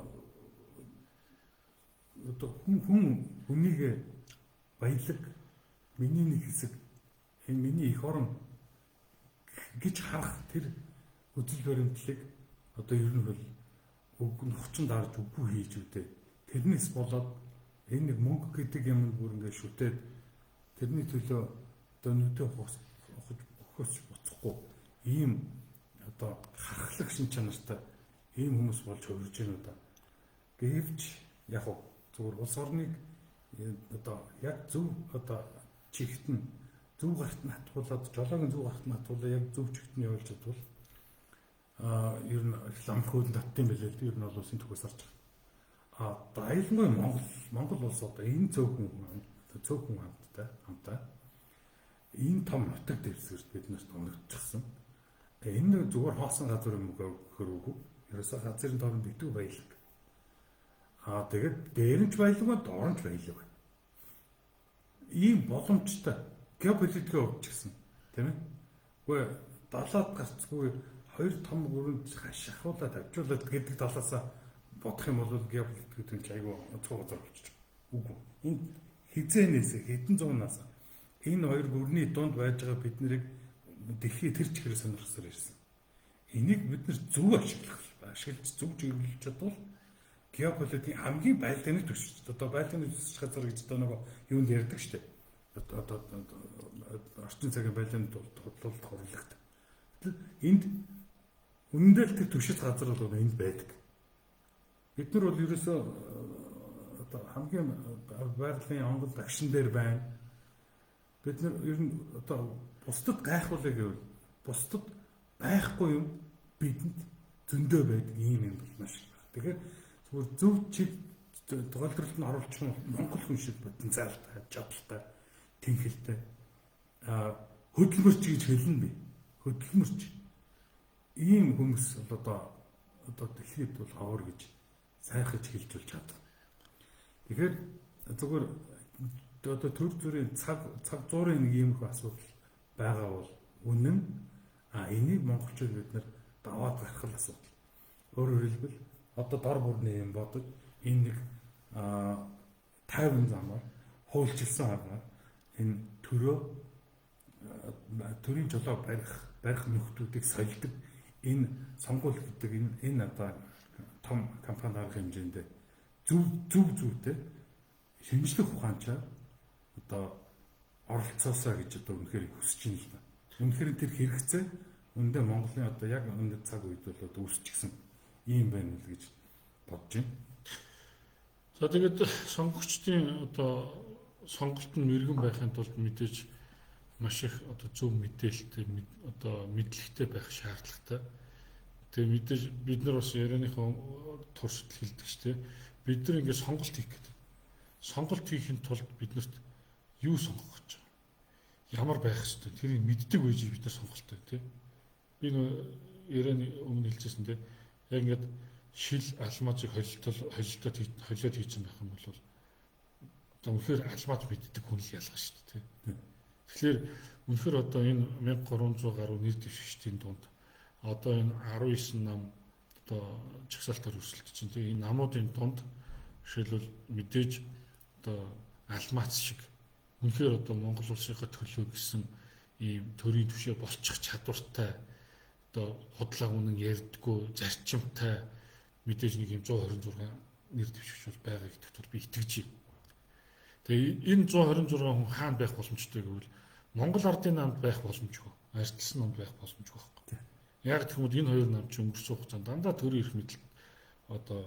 хүнийг баялаг миний нэг хэсэг энэ миний их орон гэж харах тэр үзэл баримтлалыг одоо ер нь бол хүчин дарж үгүй хийж үдээ. Тэрнээс болоод энэ нэг мөнгө гэдэг юм бүр ингээд шүтээд тэрний төлөө одоо нүдэ өгөхөс буцахгүй ийм одоо харахлаг шин чанартай ийм хүмүүс болж хөрж байна уу да. Гэвч яг зүгээр улс орныг одоо яг зөв одоо чигт нь зөв гарт нь хатгуулаад жолоогийн зөв гарт нь хатгуулаад яг зөв чигт нь явуулж чадвал ер нь ламхууд татсан байлээ л ер нь бол улсын төгөөс орж байгаа. Аюулгүй Монгол улс одоо энэ цөөхөн хамтаа энэ том нутаг дэвсгэрт бид нарт өнөгдчихсэн. Энэ зүгээр хоосон газар юм гэхээр үгүй. Ерөөсөө газрын дооронд идэв баялаг. Тэгээд дээрэнч баялаг, доорнч баялаг байна. Ийм боломжтой геополитикийн хувьд ч гэсэн тийм ээ. Гэхдээ далаад гарцгүй хоёр том өрөнд шахуулаад авчуулаад гэдэг талаас бодох юм бол геополитикийн айгүй онцгой газар болчих. Үгүй. Энэ хизээнээс хэдэн зуунаас энэ хоёр гүрний дунд байж байгаа бид нарыг дэлхий тэр чигээр сонирхсоор ирсэн. Энийг бид нар зөв ашиглаж зөв чиглүүлж чадвал геополитикийн хамгийн байлдааны төсч. Одоо байлдааны төсч газар гэж одоо нэг юунд ярьдаг шүү дээ. Одоо орчин цагийн байлдааны бодлолд хурлагдав. Энд үнэндээ л тэр төшөл газар бол энд байдаг. Бид нар бол ерөөсөө одоо хамгийн байгалийн онгол агшин дээр байна. Бид нар ер нь одоо бусдад гайхуулъя гэвэл бусдад байхгүй юм бидэнд зөндөө байдаг юм бол маш их. Тэгэхээр зүгээр зөв чиг тохиолдолд нь оруулах нь Монгол хүн шиг потенциалтай, чадaltaй, тэнхэлтэй хөдөлмөрч гэж хэлнэ би. Хөдөлмөрч. Ийм хүмүүс бол одоо дэлхийд бол ховор гэж сайхаж хэлжүүлж чадах. Тэгэхээр зүгээр одоо төр зүрийн цаг зуурын нэг юм их асуудал байгаа бол үнэн энийг монголчууд бид нар даваад гарах асуудал. Өөрөөр хэлбэл одоо дор бүрний юм бодож энэ нэг 50 замаар хуульчилсан хагаар энэ төрийн жолоо барих нөхдүүдийг солидөг энэ сонгуул гэдэг энэ одоо том компани арга хэмжээнд зөвтэй шинжлэх ухаанчаар одоо оролцоосоо гэж одоо үнэхээр хүсэж байна л да. Үнэхээр тэр хэрэгцээ үндэ Монголын одоо яг өндөр цаг үед бол одоо үүсчихсэн юм байна л гэж бодож байна. За тэгээд сонгогчдын одоо сонголт нь мэрэгэн байхын тулд мэдээж маш их одоо зөв мэдээлэлтэй одоо мэдлэгтэй байх шаардлагатай. Тэгээ мэдээж бид нар бас ярианыхаа туршид хэлдэг ч тийм бид нар ингээд сонголт хийх гэдэг. Сонголт хийхин тулд биднэрт юу сонгох гэж байгаа. Ямар байх ёстой тэрийг мэддэг байж бид нар сонголттой тийм. Би нөө ярианы өмнө хэлжсэн тийм яг ингээд шил алмазыг холилдоод хийсэн байх юм бол одоо үнэхээр алмаз мэддэг хүн л ялгаа шүү дээ тийм. Тэгэхээр үнэхээр одоо энэ 1300 гаруй нэр дэвшигчдийн дунд одоо энэ 19 нам одоо чагсаалтаар өрсөлдөж чинь тийм энэ намуудын дунд жишээлбэл мэдээж одоо алмаз шиг үнэхээр одоо Монгол улсынхаа төлөө гэсэн ийм төрийн түвшээ болчих чадвартай одоо худлаа үнэн ярьдггүй зарчимтай мэдээж нэг юм 126 нэр дэвшигч бол байгаа гэдэгт би итгэж байна. Тэгээ энэ 126 хүн хаана байх боломжтой гэвэл Монгол ардын намд байх боломжгүй, арчилсан намд байх боломжгүй байхгүй. Яг тэгвэл энэ хоёр нам ч өнгөрсөн хугацаанд дандаа төрийн эрх мэдэл одоо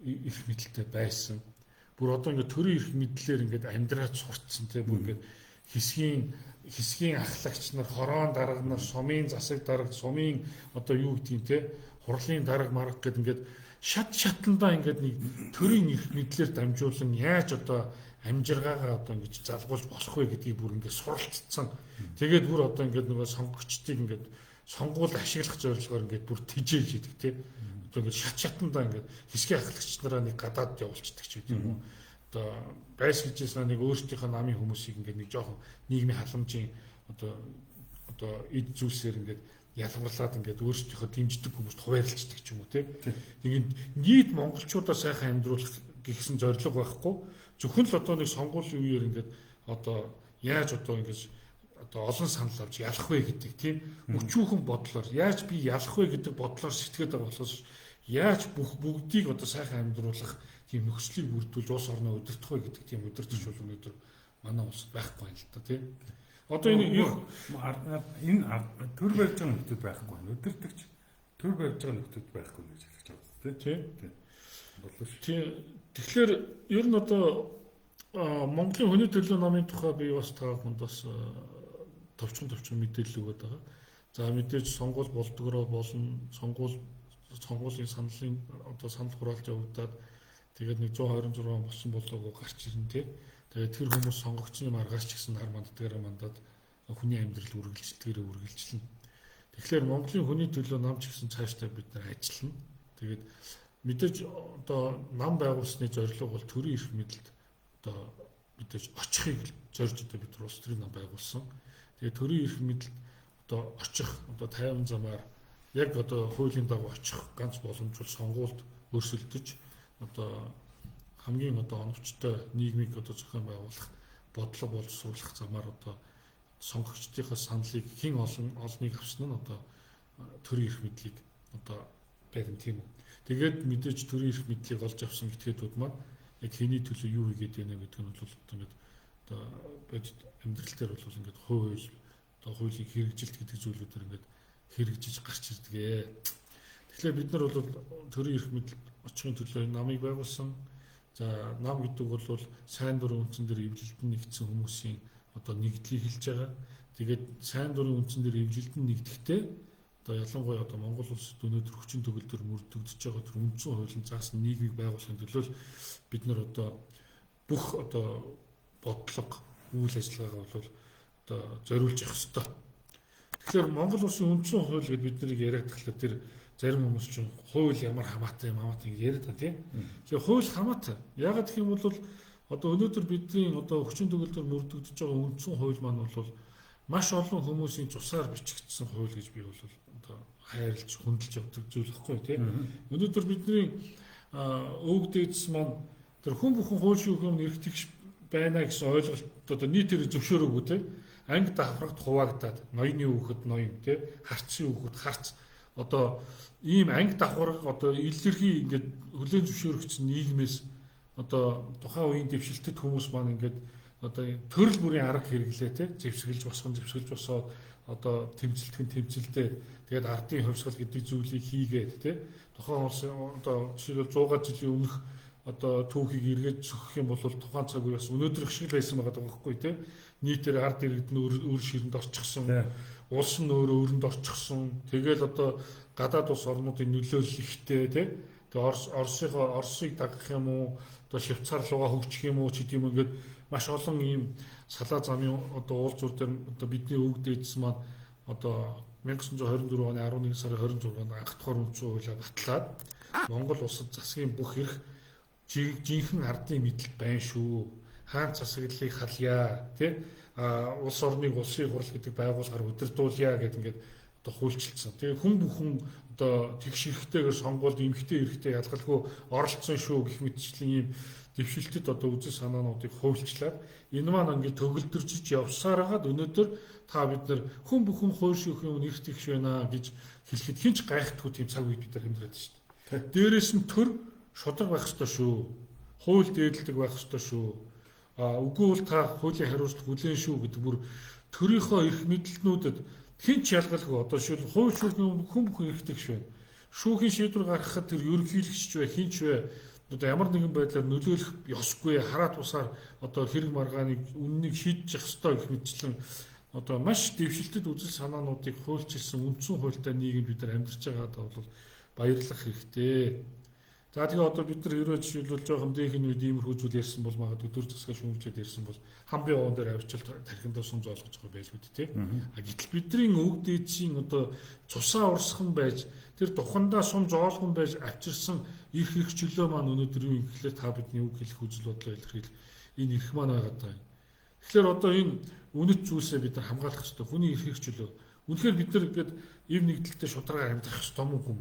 эрх мэдэлтэй байсан. Бүр одоо ингээд төрийн эрх мэдлэлээр ингээд амьдраад сурцсан тийм бүр ингээд хэсгийн ахлагч нар, хороон дарга нар, сумын засаг дарга, сумын одоо юу гэдгийг те хурлын дарга марга гэдэг ингээд шатандаа ингээд нэг төрийн эрх мэдлэлээр дамжуулан яаж одоо амжиргаагаа одоо ингэж залгуулж болох вэ гэдгийг бүр ингээд суралцсан. Тэгээд бүр одоо ингээд нөгөө сонгогчдыг ингээд сонгуул ашиглах зорилгоор ингээд бүр тижээлж идэг тийм. Одоо ингээд шатандаа ингээд хэсгийн ахлагч нараа нэг гадаад явуулчихдаг ч гэдэг юм уу. Одоо байс гэжсэн нэг өөрсдийнхөө намын хүмүүсийг ингээд нэг жоохон нийгмийн халамжийн одоо эд зүйлсээр ингээд ялгарлаад ингээд өөрсдийнхөө дэмждэг хүмүүст хуваарлцдаг ч юм уу тийм. Тэгээд нийт монголчуудаа сайхан амьдруулах гэсэн зорилго байхгүй. Зөвхөн л одоо нэг сонгуулийн үеэр ингээд одоо яаж одоо ингэж одоо олон санал авч ялах вэ гэдэг тийм өчүүхэн бодлоор яаж би ялах вэ гэдэг бодлоор сэтгэхэд байгаа болохоос яаж бүгдийг одоо сайхан амьдруулах тийм нөхцөлийг бүрдүүлж улс орноо удирдах вэ гэдэг тийм удирдах бол өнөөдөр манай улсад байхгүй юм л та тийм. Одоо энэ төр барьж байгаа нөхдөд байхгүй байна. Удирдахч төр барьж байгаа нөхдөд байхгүй гэж хэлж байгаа тийм. Тийм. Тэгэхээр ер нь одоо Монголын хүний төлөө намын тухай би бас та бүхэнд бас товчхон мэдээлэл өгöd байгаа. За мэдээж сонгуул болдгороо болно. Сонгуулийн саналын одоо санал хураалт явагдаад тэгээд нэг 126 болсон болоогүй гарч ирнэ тий. Тэгээд тэр хүмүүс сонгогчны маргаас ч гэсэн нар мандатгаараа мандаад хүний амьдрал үргэлжлэлтгээрээ үргэлжлэнэ. Тэгэхээр Монголын хүний төлөө нам ч гэсэн цаашдаа бид нар ажиллана. Тэгээд мэдээж одоо нам байгуулсны зорилго бол төрийн эрх мэдэлд одоо мэдээж очихыг зорж одоо бид улс төрийн нам байгуулсан. Тэгээ төрийн эрх мэдэлд одоо очих одоо 50 замаар яг одоо хуулийн дагуу очих ганц боломж бол сонгуульд өрсөлдөж одоо хамгийн одоо оновчтой нийгмийг одоо зохион байгуулах бодлого боловсруулах замаар одоо сонгогчдынхаа саналыг хэн олныг авсан нь одоо төрийн эрх мэдлийг одоо барим тийм үү. Тэгээд мэдээж төрийн эрх мэдлийг олж авсан этгээдүүд маань яг хэний төлөө юу хийгээд байна гэдэг нь бол одоо ингээд одоо бодит амьдрал дээр бол ингээд хууль одоо хуулийн хэрэгжилт гэдэг зүйлүүдээр ингээд хэрэгжиж гарч ирдгээ. Тэгэхээр бид нар бол төрийн эрх мэдэл очихын төлөө намыг байгуулсан. За нам гэдэг бол сайн дурын үндсэн дээр эвлэлдэн нэгдсэн хүмүүсийн одоо нэгдлийг хэлж байгаа. Тэгээд сайн дурын үндсэн дээр эвлэлдэн нэгдэхдээ одоо ялангуяа одоо Монгол улсад өнөөдөр хүчин төгөлдөр мөрдөгдөж байгаа тэр үндсэн хуулийн заасан нийгмийг байгуулахын төлөө бид нар одоо бүх одоо бодлого үйл ажиллагаагаа бол одоо зориулж явах ёстой. Тэгэхээр Монгол улсын үндсэн хууль гэдээ бид нарыг яриад тахлаа тэр зарим хүмүүс чинь хууль ямар хамаатай юм хамаатай ингэ яриад байгаа тийм. Тэгэхээр хууль хамаатай. Яагаад гэх юм бол одоо өнөөдөр бидний одоо хүчин төгөлдөр мөрдөгдөж байгаа үндсэн хууль маань бол маш олон хүмүүсийн цусаар бичигдсэн хууль гэж би бол одоо хайрлж хүндэлж явдаг зүйл хэвгүй тийм. Өнөөдөр бидний өвөг дээдс маань тэр хүн бүхэн хууль шүүхийн эрх тэгш байна гэсэн ойлголт одоо нийтээр зөвшөөрөөгүй тийм. Анги давхрагт хуваагдаад ноёны хүүхэд ноён тийм харцын хүүхэд харц одоо ийм анги давхарга одоо илэрхий ингээд хүлээн зөвшөөрөгдсөн нийгмээс одоо тухайн үеийн дэвшилтэд хүмүүс маань ингээд одоо төрөл бүрийн арга хэрэглээ те зэвсгэлж босоод одоо тэмцэлдээ тэгээд ардын хувьсгал гэдэг зүйлийг хийгээд те тухайн улсын одоо жишээлбэл 100 жилийн өмнөх одоо түүхийг эргээд зөхөх юм бол тухайн цаг үеэс өнөөдрөх шиг байсан байгаа байхгүй те нийтээр ард иргэд нь өөр ширэнд орчихсон улс нь өөрөө өөрөнд орчихсон тэгэл одоо гадаад улс орнуудын нөлөөлөл ихтэй те тэгээ Оросыг дагах юм уу одоо Швейцар руугаа хөгжих юм уу ч гэдэм ингээд маш олон ийм салаа замын одоо уулзуур дээр одоо бидний өвөг дээдс маань одоо 1924 оны 11 сарын 26-нд анх дахь үндсэн хуулиа батлаад Монгол улсад засгийн бүх эрх жинхэнэ ардын мэдэл байна шүү. Хаан засаглалыг халъя тий улс орныг улсын хурал гэдэг байгууллагаар удирдуулъя гэдэг ингээд одоо хуульчилсан. Тэгээ хүн бүхэн одоо тэгш эрхтэйгээр сонгуульд эмхтэй эрхтэй ялгалгүй оролцсон шүү гэх мэтчлийн ийм дэвшилтэд одоо үзэл санаануудыг хуульчлаад энэ маань ингээд төгөлдөрчиж явсаар хагаад өнөөдөр та бид нар хүн бүхэн хууль шүүхийн эрх тэгш байна гэж хэлэхэд хинч гайхдаггүй тийм цаг үед бид нар амьдраад шүү дээ. Дээрээс нь төр шударга байх ёстой шүү. Хууль дээдлэг байх ёстой шүү. Үгүй бол та хуулийн хариуцлага хүлээн шүү гэдэг бүр төрийнхөө эрх мэдэлтнүүдэд хинч ялгалгүй одоо шил хууль шүүхийн хүн бүхэн эрх тэгш байна. Шүүхийн шийдвэр гаргахад тэр ерөнхийлөгч вэ хинч вэ одоо ямар нэгэн байдлаар нөлөөлөх ёсгүй хараа тусаар одоо хэрэг маргааныг үннийг шийдэж явах ёстой гэх мэтчлэн одоо маш дэвшилтэд үзэл санаануудыг хуульчилсан үндсэн хуультай нийгэмд бид нар амьдарч байгаадаа бол баярлах хэрэгтэй. За тэгээ одоо бид нар ерөө жишээлбэл жоохон дээхэн үед иймэрхүү зүйл ярьсан бол магадгүй төр засгаа шүүмжлээд ярьсан бол хамбын овон дээр авчил тархиндаа сум зоолгож байгаа байлгүй тий. Гэтэл бидний өвөг дээдсийн одоо цусаа урсхан байж тэр тухандаа сум зоолгон байж авчирсан эрх чөлөө маань өнөөдөр юу юм гэхлээр та бидний үг хэлэх үзэл бодлоо илэрхийлэх энэ эрх маань байгаа даа. Тэгэхээр одоо энэ үнэт зүйлсээ бид нар хамгаалах хэрэгтэй. Хүний эрх чөлөө. Үнэхээр бид нар ингээд эв нэгдэлтэй шударгаар амьдрах ёстой юм.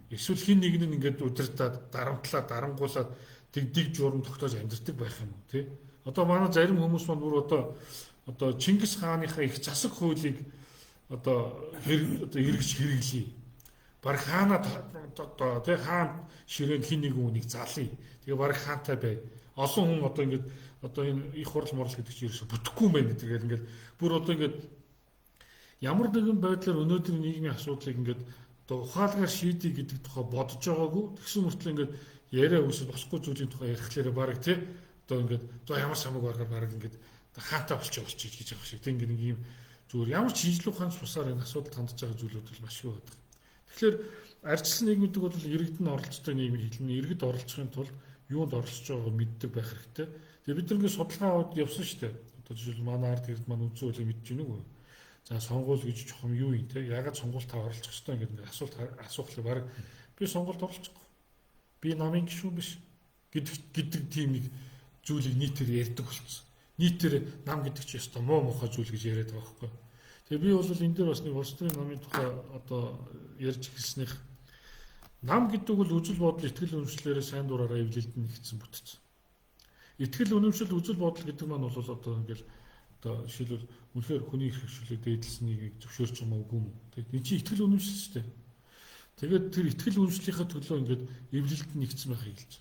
Эсвэл хин нэг нь ингээд удирдаад дарамтлаад дарангуулаад дэг журам тогтоож амьдэрдэг байх юм уу тий. Одоо манай зарим хүмүүс маань бүр одоо Чингис хааныхаа их засаг хуулийг одоо эргэж хэрэглэе. Бараг хаанаа одоо тий хаан ширээнд хин нэг үнийг залъя. Тэгээ бараг хаантай бай. Олон хүн одоо ингээд одоо энэ их хурал морал гэдэг чинь ерөөсө бүтэхгүй юм байна гэдэг ингээд бүр одоо ингээд ямар нэгэн байдлаар өнөөдрийн нийгмийн асуудлыг ингээд одоо ухаалгаар шийдий гэдэг тухай бодож байгаагүй тэгсэн мөртлөө ингээд яриа үсэл босхгүй зүйлийн тухай ярихлаараа баг тий одоо ингээд за ямар самаг баргаар баг ингээд хаантаа болчих гэж байгаа шиг тийм ингээд ийм зүгээр ямар ч шинжлэх ухааны тусаар энэ асуудал хандж байгаа зүйлүүд бол маш их байдаг. Тэгэхээр арчилсан нийгэм гэдэг бол иргэдэн оролцдог нийгэм хэлнэ. Иргэд оролцохын тулд юунд оролцож байгааг мэддэг байх хэрэгтэй. Тэгээ бид нэг судалгаа аваад явсан шүү дээ. Одоо жишээл манай ард иргэд маань үндсэн хуулийг мэдж гинэ үү? За сонгуул гэж чухам юу юм те? Ягаад сонгуульд та оролцох ёстой гэдэг асуулт асуухлаа баг би сонгуульд оролцохгүй. Би намын гишүүн биш гэдэг тийм нэг зүйлийг нийтээр ярьдаг болсон. Нийтээр нам гэдэг чи ёстой муу мухай зүйл гэж яриад байгаа байхгүй. Тэгээ би бол энэ дээр бас нэг улс төрийн намын тухай одоо ярьж эхэлснийх нам гэдэг бол үзэл бодол итгэл үнэмшлэрээ сайн дураараа эвлэлд нэгдсэн бүтц. Итгэл үнэмшил үзэл бодол гэдэг маань бол одоо ингээл одоо жишээлбэл үнэхээр хүний эрх хөвшөлөд дээдлсэнийг зөвшөөрч юм уу үгүй юм. Тэгээд энэ чинь итгэл үнэмшил шүү дээ. Тэгээд тэр итгэл үнэмшлийнхээ төлөө ингээд эвлэлд нэгдсэн байхыг хэлж.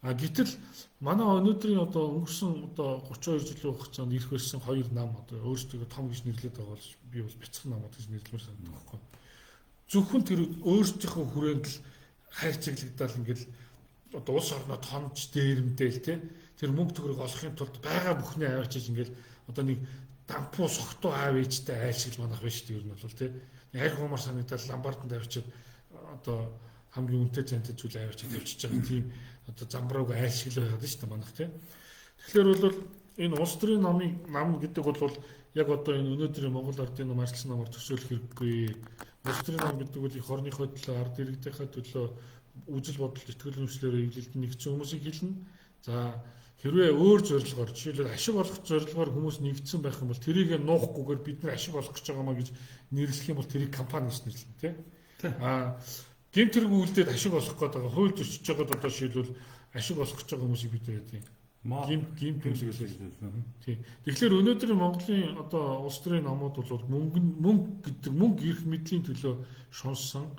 А гэтэл манай өнөөдрийн одоо өнгөрсөн одоо 32 жилийн хугацаанд ирэх байсан хоёр нам одоо өөрсдөө том гэж нэрлэдэг байгаа бол би бол бяцхан намууд гэж нэрлэмээр санагдав байхгүй. Зөвхөн тэр өөрсдийнхөө хүрээнд л хайр цэглэгдэл ингээд одоо улс орноо тонж дээрэмдэл тий тэр мөнгө төгрөг олохын тулд байгаа бүхний аваачиж ингээд одоо нэг дампуу согтуу аав ээжтэй айлшил манах байж шүү дээ ер нь бол тий арх хумар санагдал ламбарданд авчиж одоо хамгийн үнэтэй зантай зүйл аваачиж тавьчихж байгаа тийм одоо замбрааг айлшил байгаад шүү дээ манах тий тэгэхээр бол энэ улс төрийн нам гэдэг бол яг одоо энэ өнөөдрийн Монгол ардын нам арчилсан намаар төсөөлөх хэрэггүй. Улс төрийн нам гэдэг бол их орныхоо төлөө ард иргэдийнхээ төлөө үзэл бодол итгэл үнэмшлэрээ эвлэлд нэгдсэн хүмүүсийг хэлнэ. За хэрвээ өөр зорилгоор жишээлбэл ашиг олох зорилгоор хүмүүс нэгдсэн байх юм бол тэрийг нуухгүйгээр бид нар ашиг олох гэж байгаа маа гэж нэрлэх юм бол тэрийг компани гэж нэрлэнэ тий. Гэмт хэрэг үйлдээд ашиг олох гээд байгаа хууль зөрчиж байгаад одоо жишээлбэл ашиг олох гэж байгаа хүмүүсийг бид нар яа гимт тийм. Тэгэхээр өнөөдрийн Монголын одоо улс төрийн намууд бол мөнгө ирэх мэдлийн төлөө шунсан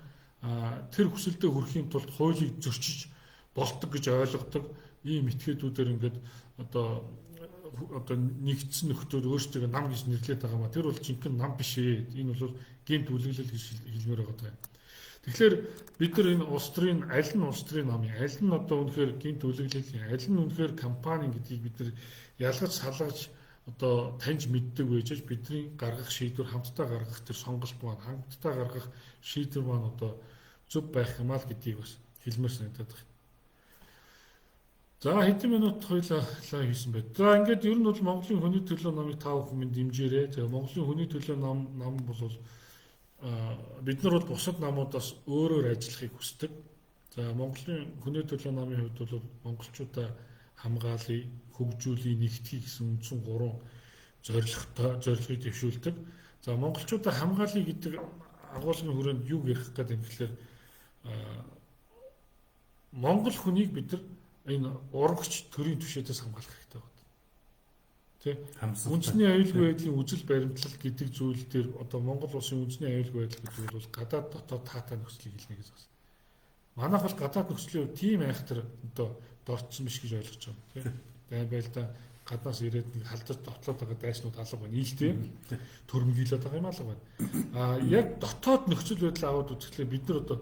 тэр хүсэлдээ хүрэхийн тулд хуулийг зөрчиж болдог гэж ойлгодог ийм этгээдүүдээр ингээд одоо нэгдсэн нөхдүүд өөрсдөө нам гэж нэрлэдэг байгаа маа тэр бол жинхэнэ нам биш ээ. Энэ бол гэмт үлгэлэл гэж хэлмээр байгаа даа. Тэгэхээр бид нар энэ улс төрийн аль нь улс төрийн нам, аль нь одоо үнэхээр гэмт үлгэлэл, аль нь үнэхээр компани гэдгийг бид нар ялгаж салгаж одоо таньж мэддэг байж бидний гаргах шийдвэр хамтдаа гаргах тэр сонголт маань хамтдаа гаргах шийдвэр маань одоо зөв байх юм аа гэдгийг бас хэлмээр санагдаад байна. За хэдэн минут хоёлаа хийсэн байт. За ингээд ер нь бол Монголын хүний төлөө намыг 5 хүн дэмжээрэй. Тэгээ Монголын хүний төлөө нам бол бид нар бол бусад намуудаас өөрөөр ажиллахыг хүсдэг. За Монголын хүний төлөө намын хувьд бол монголчуудаа хамгаалъя, хөгжүүлэе, нэгтгэе гэсэн үндсэн 3 зорилгыг дэвшүүлдэг. За монголчуудаа хамгаалъя гэдэг агуулгын хүрээнд юу ярих гэдэг юм гэхээр монгол хүнийг бид нар энэ урагч төрийн түвшинээс хамгаалах хэрэгтэй байна. Тэ? Үндэсний аюулгүй байдлын үзэл баримтлал гэдэг зүйл дээр одоо Монгол улсын үндэсний аюулгүй байдал гэдэг бол гадаад дотоод таатай нөхцөлийг хэлнэ гэж байна. Манайх бол гадаад нөхцөлийн тийм айхтар одоо дорцсон биш гэж ойлгож байгаа. Тэ? Байл да гаднаас ирээд нэг халдаж дотлоод байгаа дайснууд алга байна. Ийхтэй төрмгийлээд байгаа юм алга байна. Яг дотоод нөхцөл байдал аваад үзэхлээр бид нар одоо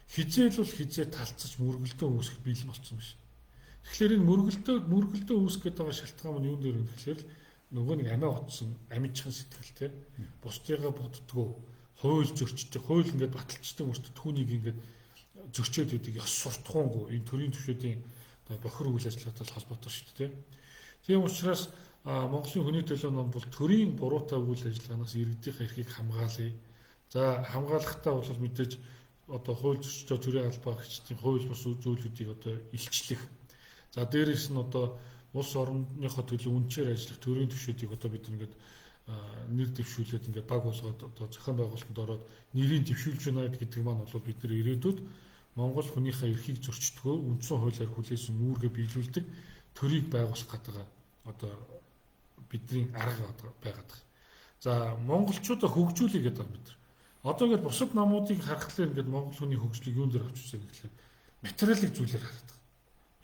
хизээ талцаж мөргөлдөө үүсэх бэлэн болсон биш. Тэгэхээр энэ мөргөлдөө үүсгэж байгаа шалтгаан нь юун дээр вэ гэхээр нөгөө нэг амиа утсан амижхан сэтгэлтэй бусдыгаа боддгоо хууль зөрчдөг хууль ингээд баталцдаг мөртөд түүнийг ингээд зөрчөөд үүдэг ёс суртахуунгүй энэ төрийн түвшүүдийн бохир үйл ажиллагаатай холбоотой шүү дээ. Тийм учраас Монголын хүний төлөө ном бол төрийн буруутай үйл ажиллагаанаас иргэдийн эрхийг хамгаалъя. За хамгаалахдаа бол мэдээж одоо хууль зөрчиж төрийн албаа гэгчдийн хууль бус зүйлүүдийг одоо илчлэх. За дээрээс нь одоо улс орныхоо төлөө үнчээр ажиллах төрийн түвшүүдийг одоо бид ингээд нэр дэвшүүлээд ингээд баг болгоод одоо зохион байгуулалтанд ороод нэрийг дэвшүүлж байна гэдэг маань бол бид нар ирээдүйд Монгол хүнийхээ эрхийг зөрчдгөө үндсэн хуулиар хүлээсэн үүргээ биелүүлдэг төрийг байгуулах гэдэг одоо бидний арга байгаад байна. За монголчуудаа хөгжүүлэх гэдэг бид нар. Одоо ингээд бусад намуудыг харахад ингээд монгол хүний хөгжлийг юун дээр авч үзэх гэхлээр материалын зүйлээр хараад.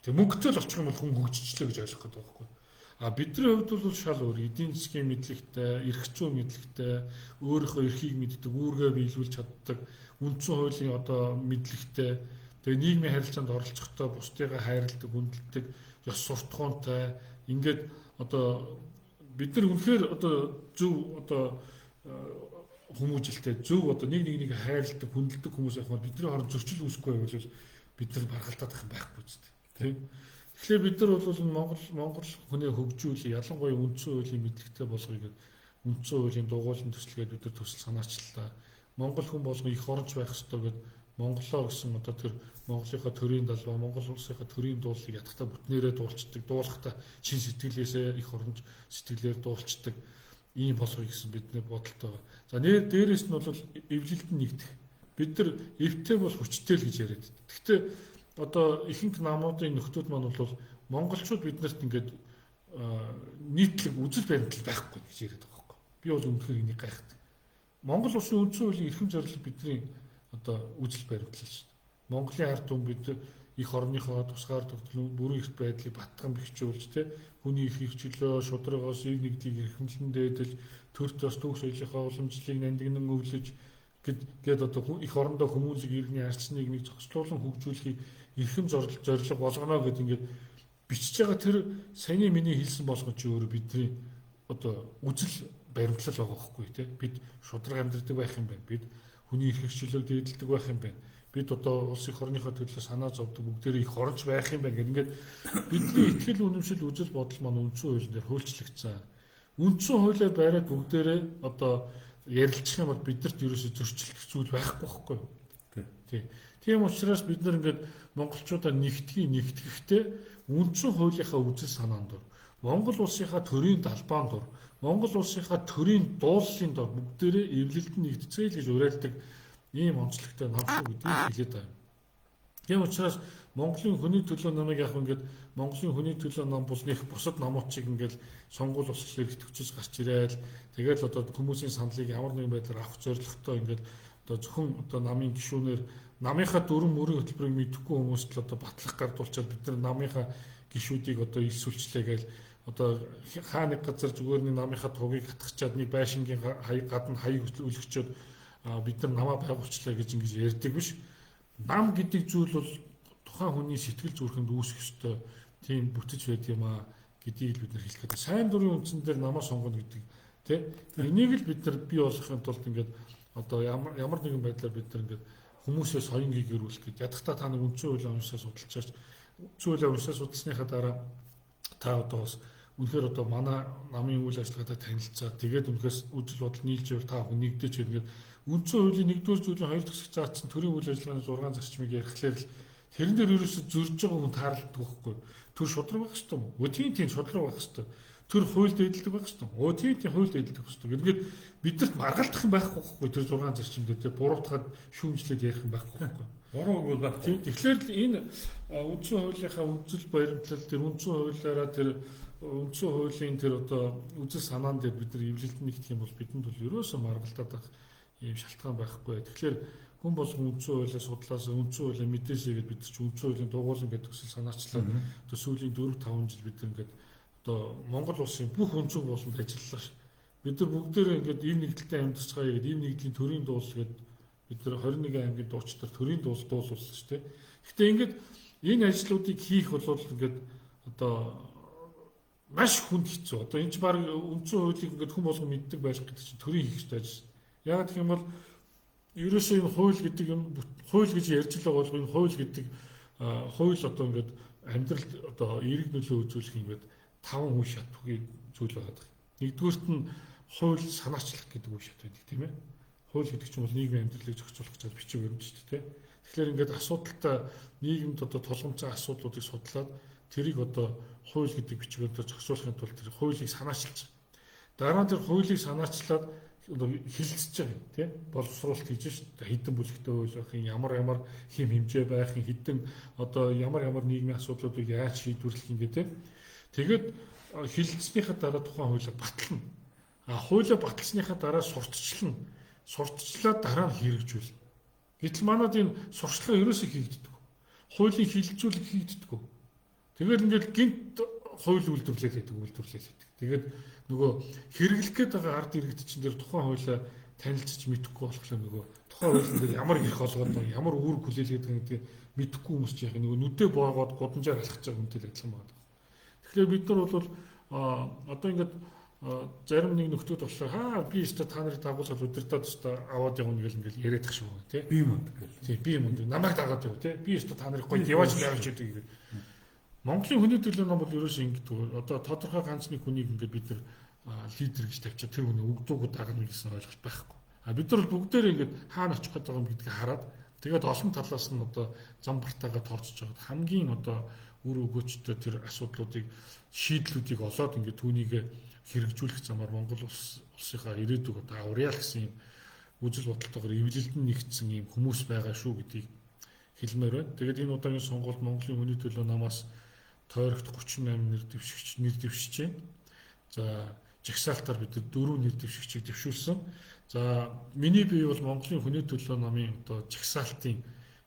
Тэг мөнгөтэй л очих юм бол хүн хөгжижлээ гэж ойлгох гэдэг байхгүй. Бидний хувьд бол шал өөр эдийн засгийн мэдлэгтэй, эрх зүйн мэдлэгтэй, өөрийнхөө эрхийг мэддэг, үүргээ биелүүлж чаддаг, үндсэн хуулийн одоо мэдлэгтэй, тэгээ нийгмийн харилцаанд оролцохдоо бусдыгаа хайрладаг, хүндэлдэг, ёс суртахуунтай ингээд одоо бид нар үнэхээр одоо зөв одоо хүмүүжилтэй, зөв одоо нэг хайрладаг, хүндэлдэг хүмүүс яг нь бидний хооронд зөрчил үүсэхгүй байвал бид нар баргалдаад байх юм байхгүй үстэй. Тэгэхээр бид нар бол Монгол хүний хөгжүүлэх ялангуяа үндсэн хуулийн мэдлэгтэй болгоё гэдэг үндсэн хуулийн дугуйлан төслгээд бид нар төсөл санаачлалаа. Монгол хүн болгон их оронч байх ёстой гэдэг Монголоо гэсэн одоо тэр Монголынхаа төрийн далбаа, Монгол улсынхаа төрийн дуулыг ятгахта бүтнээрээ дуулцдаг, дуулахдаа чин сэтгэлээсээ их оронж сэтгэлээр дуулцдаг ийм болгоё гэсэн бидний бодолтой байна. За дээрээс нь бол эвлэлд нь нэгдэх. Бид нар эвтэй бол хүчтэй л гэж яриад. Гэхдээ одоо ихэнх намуудын нөхдүүд маань бол монголчууд биднэрт ингээд нийтлэг үзэл баримтлал байхгүй гэж яриад байгаа байхгүй. Би бол үнэхээр энийг гайхдаг. Монгол улсын үндсэн хуулийн эрхэм зорилго бидний одоо үзэл баримтлал шүү дээ. Монголын ард түмэн бид их орныхоо тусгаар тогтнол бүрэн эрх байдлыг батган бэхжүүлж хүний их хөвчлөө шударгаас ив нэгдийг эрхэмлэн дээдэлж төр төс төгс соёлынхаа уламжлалыг нандинан өвлөж гээд одоо их орондоо хүмүүнлэг иргэний арч нийгмийг зохицуулан хөгжүүлэхийг эрхэм зорилго болгоно гэдэг ингээд бичиж байгаа тэр саяны миний хэлсэн болгон чи өөрөө бидний одоо үзэл баримтлал байгаа байхгүй тий. Бид шударга амьдардаг байх юм байна. Бид хүний эрх хөвчлөлөөр дээдэлдэг байх юм байна. Бид одоо улс их орныхоо төлөө санаа зовдөг бүгдээрээ их оронч байх юм байна гэдэг ингээд бидний итгэл үнэмшил үзэл бодол маань үндсэн хуулийн дээр хуульчлагдсан. Үндсэн хуулиар байраад бүгдээрээ одоо ярилцах юм бол бидэрт ерөөсө зөрчилдөх зүйл байхгүй байхгүй юу? Тий. Тийм учраас бид нар ингээд монголчуудаа нэгтгэхдээ үндсэн хуулийнхаа үзэл санаанд дор Монгол улсынхаа төрийн далбаан дор Монгол улсынхаа төрийн дуулалын дор бүгдээрээ эвлэлд нь нэгдцгээе л гэж уриалдаг ийм онцлогтой нам шүү гэдгийг хэлээд байна. Тийм учраас Монголын хүний төлөө намыг яг ингээд Монголын хүний төлөө нам болных бусад намуудчиг ингээд сонгуул услал эрхтөвчс гарч ирээл тэгэл одоо хүмүүсийн саналыг ямар нэгэн байдлаар авах зорилготой ингээд одоо зөвхөн одоо намын гишүүнээр намынхаа дүрм мөрийн хөтөлбөрийг мэдэхгүй хүмүүст л одоо батлах гардуулчаад бид нар намынхаа гишүүдийг одоо илсүүлчлээ гээл одоо хаа нэг газар зүгээр нэг намынхаа тугийг хатгачаад нэг байшингийн гадна хаяг үлгчөөд бид нар намаа байгуулчлаа гэж ингэж ярьдаг биш. Нам гэдэг зүйл бол тухайн хүний сэтгэл зүрхэнд үүсэх ёстой тийм бүтэц байд юм аа гэдгийг бид нар хэлэх гэдэг. Сайн дурын үндсэн дээр намаа сонгоно гэдэг тий. Энийг л бид нар бий болгохын тулд ингээд одоо ямар нэгэн байдлаар бид нар ингээд хүмүүсээс соён гэрүүлэх гэдэг. Ядахта та нэг үндсэн хуулийн уншаа судалчаач. Үндсэн хуулийн уншаа судалсныхаа дараа та одоо бас үнэхээр одоо манай намын үйл ажиллагаатай танилцаад тэгээд үнэхээр үжил бодол нийлж байвал та нэгдэж ингээд үндсэн хуулийн 1-р зүйлийн 2 дахь хэсэг заасан төрийн үйл ажиллагааны 6 зарчмыг ярихлаар л тэрэн дээр ерөөсөд зөрж байгаа хүн тааралддаг байхгүй. Төр шудраг байх хэрэгтэй юм уу? Тийм шудраг байх хэрэгтэй. Төр хууль дэдэлдэг байх хэрэгтэй. Тийм хууль дэдэлдэг байх хэрэгтэй. Ингээд бидэрт маргалдах юм байхгүй байхгүй. Тэр 6 зарчимд дээр буруутгаад шүүмжлээд ярих юм байхгүй байхгүй. Буруу бол байх. Тэгэхээр л энэ үндсэн хуулийнхаа үзэл баримтлал тэр үндсэн хуулиараа тэр үндсэн хуулийн тэр одоо үзэл санаан дээр бид нар эвлэлд нэгдэх юм бол бидэнд бол ерөөсөө маргалдаад байх ийм шалтгаан байхгүй. Тэгэхээр хүн болгон үндсэн хуулиа судлаас үндсэн хуулиа мэдээсээ гэдэг бид чинь үндсэн хуулийн дугуулсан гэдэг гэсэн санаачлаа. Одоо сүүлийн 4-5 жил бид ингээд одоо Монгол улсын бүх үндсэн болонд ажиллалаа ш. Бид нар бүгдээрээ ингээд ийм нэгдэлтэй амьдарч байгаа гэдэг ийм нэгдлийн төрийн дуул гэдэг бид нар 21 аймгийн дуучдаар төрийн дуулсан шүү дээ. Гэхдээ ингээд энэ ажлуудыг хийх бол ингээд одоо маш хүнд хэцүү. Одоо энэ ч баг үндсэн хуулийг ингээд хүн болгон мэддэг байх гэдэг чинь төрийн хийх ёстой ажил. Яг гэх юм бол ерөөсөө энэ хууль гэдэг юм хууль гэж ярьж л байгаа бол энэ хууль гэдэг хууль одоо ингээд амьдралд одоо эерэг нөлөө үзүүлэх ингээд 5 үе шат бүхий зүйл байгаа. Нэгдүгüүрт нь хууль санаачлах гэдэг үе шат байдаг тийм ээ. Хууль гэдэг чинь бол нийгмийн амьдралыг зохицуулах гэж бичиг баримт шүү дээ. Тэгэхээр ингээд асуудалтай нийгэмд одоо тулгамцсан асуудлуудыг судлаад тэрийг одоо хууль гэдэг бичгээр зохицуулахын тулд тэр хуулийг санаачилж дараа нь тэр хуулийг санаачлаад хилцэж байгаа юм тийм боловсруулалт хийж шүү дээ. Хэдэн бүлэгтэй хууль байх юм, ямар хэм хэмжээ байх юм, хэдэн одоо ямар нийгмийн асуудлуудыг яаж шийдвэрлэх юм гэдэг. Тэгээд хилцснийхаа дараа тухайн хуулийг батлана. Хуулийг баталсныхаа дараа сурталчлана. Сурталчлаад дараа нь хэрэгжүүлнэ. Гэтэл манад энэ сурчлага ерөөсөө хийгддэг. Хуулийн хилцүүлэг хийгддэг. Тэгээд ингээд гинт хууль үйлдвэрлээд байдаг. Тэгээд нөгөө хэрэглэх гээд байгаа ард иргэд чинь тэр тухайн хуулиа танилцж мэдэхгүй болохоор нөгөө тухайн хуулийн дээр ямар их олгоод ямар үүрэг хүлээлгээд байгаа гэдэг мэдэхгүй хүмүүс чинь нөгөө нүдээ боогоод гудамжаар алхаж байгаа хүнтэй адилхан байна. Тэгэхээр бид нар бол одоо ингээд зарим нэг нөхдүүд болохоор би өөртөө та нарыг дагуулсан удирдаад өстө аваад явна гэл ингээл яриад тах шүү тий. Би юм гэл. Тий би юм намайг дагаад яв тий. Би өөртөө та нарыг гоё яваач явж идэг гэл. Монголын хүний төлөө нам бол ерөөсөө ингэдэг. Одоо тодорхой ганц нэг хүнийг ингээд бид нар лидер гэж тавьчаа тэр хүний өгдөөг дагна гэсэн ойлголт байхгүй. Бид нар бол бүгдээрээ ингээд хаана очих гээд байгаа юм гэдгийг хараад Тэгээд олон талаас нь одоо зам бартаагаа торцож байгаа хамгийн одоо үр өгөөчтэй тэр асуудлуудыг шийдлүүдийг олоод ингээд түүнийг хэрэгжүүлэх замаар Монгол улсынхаа ирээдүг одоо авряа гэсэн юм үжил бодолтойгоор эвлэлдэн нэгдсэн юм хүмүүс байгаа шүү гэдгийг хэлмээр байна. Тэгээд энэ удаагийн сонгуульд Монголын хүний төлөө намаас тойрогт 38 нэр дэвшиж байна. За жагсаалтаар бид 4 нэр дэвшигчийг дэвшүүлсэн. За миний бие бол Монголын хүний төлөө намын одоо жагсаалтын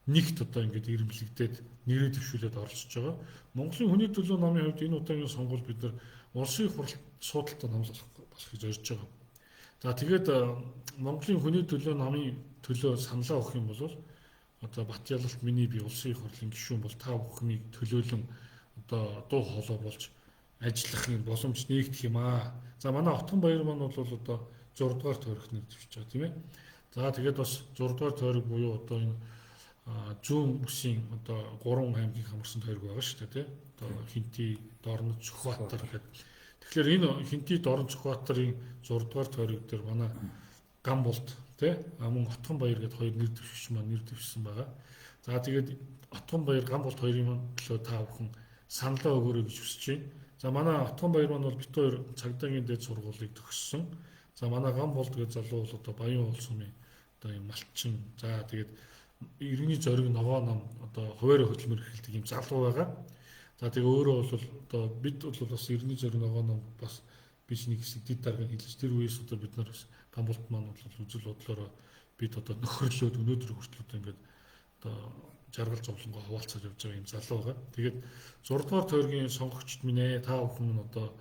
нэгт одоо ингээд ирэмблэгдээд нэрээ дэвшүүлээд оролцож байгаа. Монголын хүний төлөө намын хувьд энэ удаагийн сонгуульд бид нар улсын хурал суудалтай намлах болох гэж зорж байгаа. За тэгээд Монголын хүний төлөө намын төлөө саналаа өгөх юм бол одоо Батялалт миний бие улсын хурлын гишүүн бол та бүхнийг төлөөлөн одоо дуу хоолой болж ажиллахын боломж нээгдэх юм аа. За манай Отгон баяр маань бол одоо 6 дугаар тойрогт нэр дэвшиж байгаа тийм ээ. За тэгээд бас 6 дугаар тойрог буюу одоо энэ зүүн бүсийн одоо 3 аймгийн хамарсан тойрог байгаа шүү дээ тийм. Одоо Хинти, Дорнод, Сүхбаатар гэдэг. Тэгэхээр энэ Хинти, Дорнод, Сүхбаатарын 6 дугаар тойрог дээр манай Гамболд тийм мөн Отгон баяр гэдэг хоёр нэр дэвшигч маань нэр дэвшсэн байгаа. За тэгээд Отгон баяр, Гамболд хоёрын маань төлөө та бүхэн саналаа өгөөрэй гэж хүсэж байна. За манай Отгон баяр маань бол бит хоёр цагдаагийн дээд сургуулийг төгссөн. За манай Гамболд гэдэг залуу бол одоо Баян уул сумын одоо юм малчин. За тэгээд иргэний зориг ногоо нам одоо хуваарь хөдөлмөр эрхэлдэг юм залуу байгаа. За тэгээ өөрөө бол одоо бид бол бас иргэний зориг ногоо нам бас биш нэг хэсэг дид даргыг хэлж тэр үеэс одоо бид нар бас Гамболд маань бол үзэл бодлороо бид одоо нөхөрлөөд өнөөдөр хүртэл одоо ингээд одоо жаргал зовлонгоо хуваалцаж явж байгаа юм залуу байгаа. Тэгээд 6 дугаар тойргийн сонгогчд минь ээ та бүхэн одоо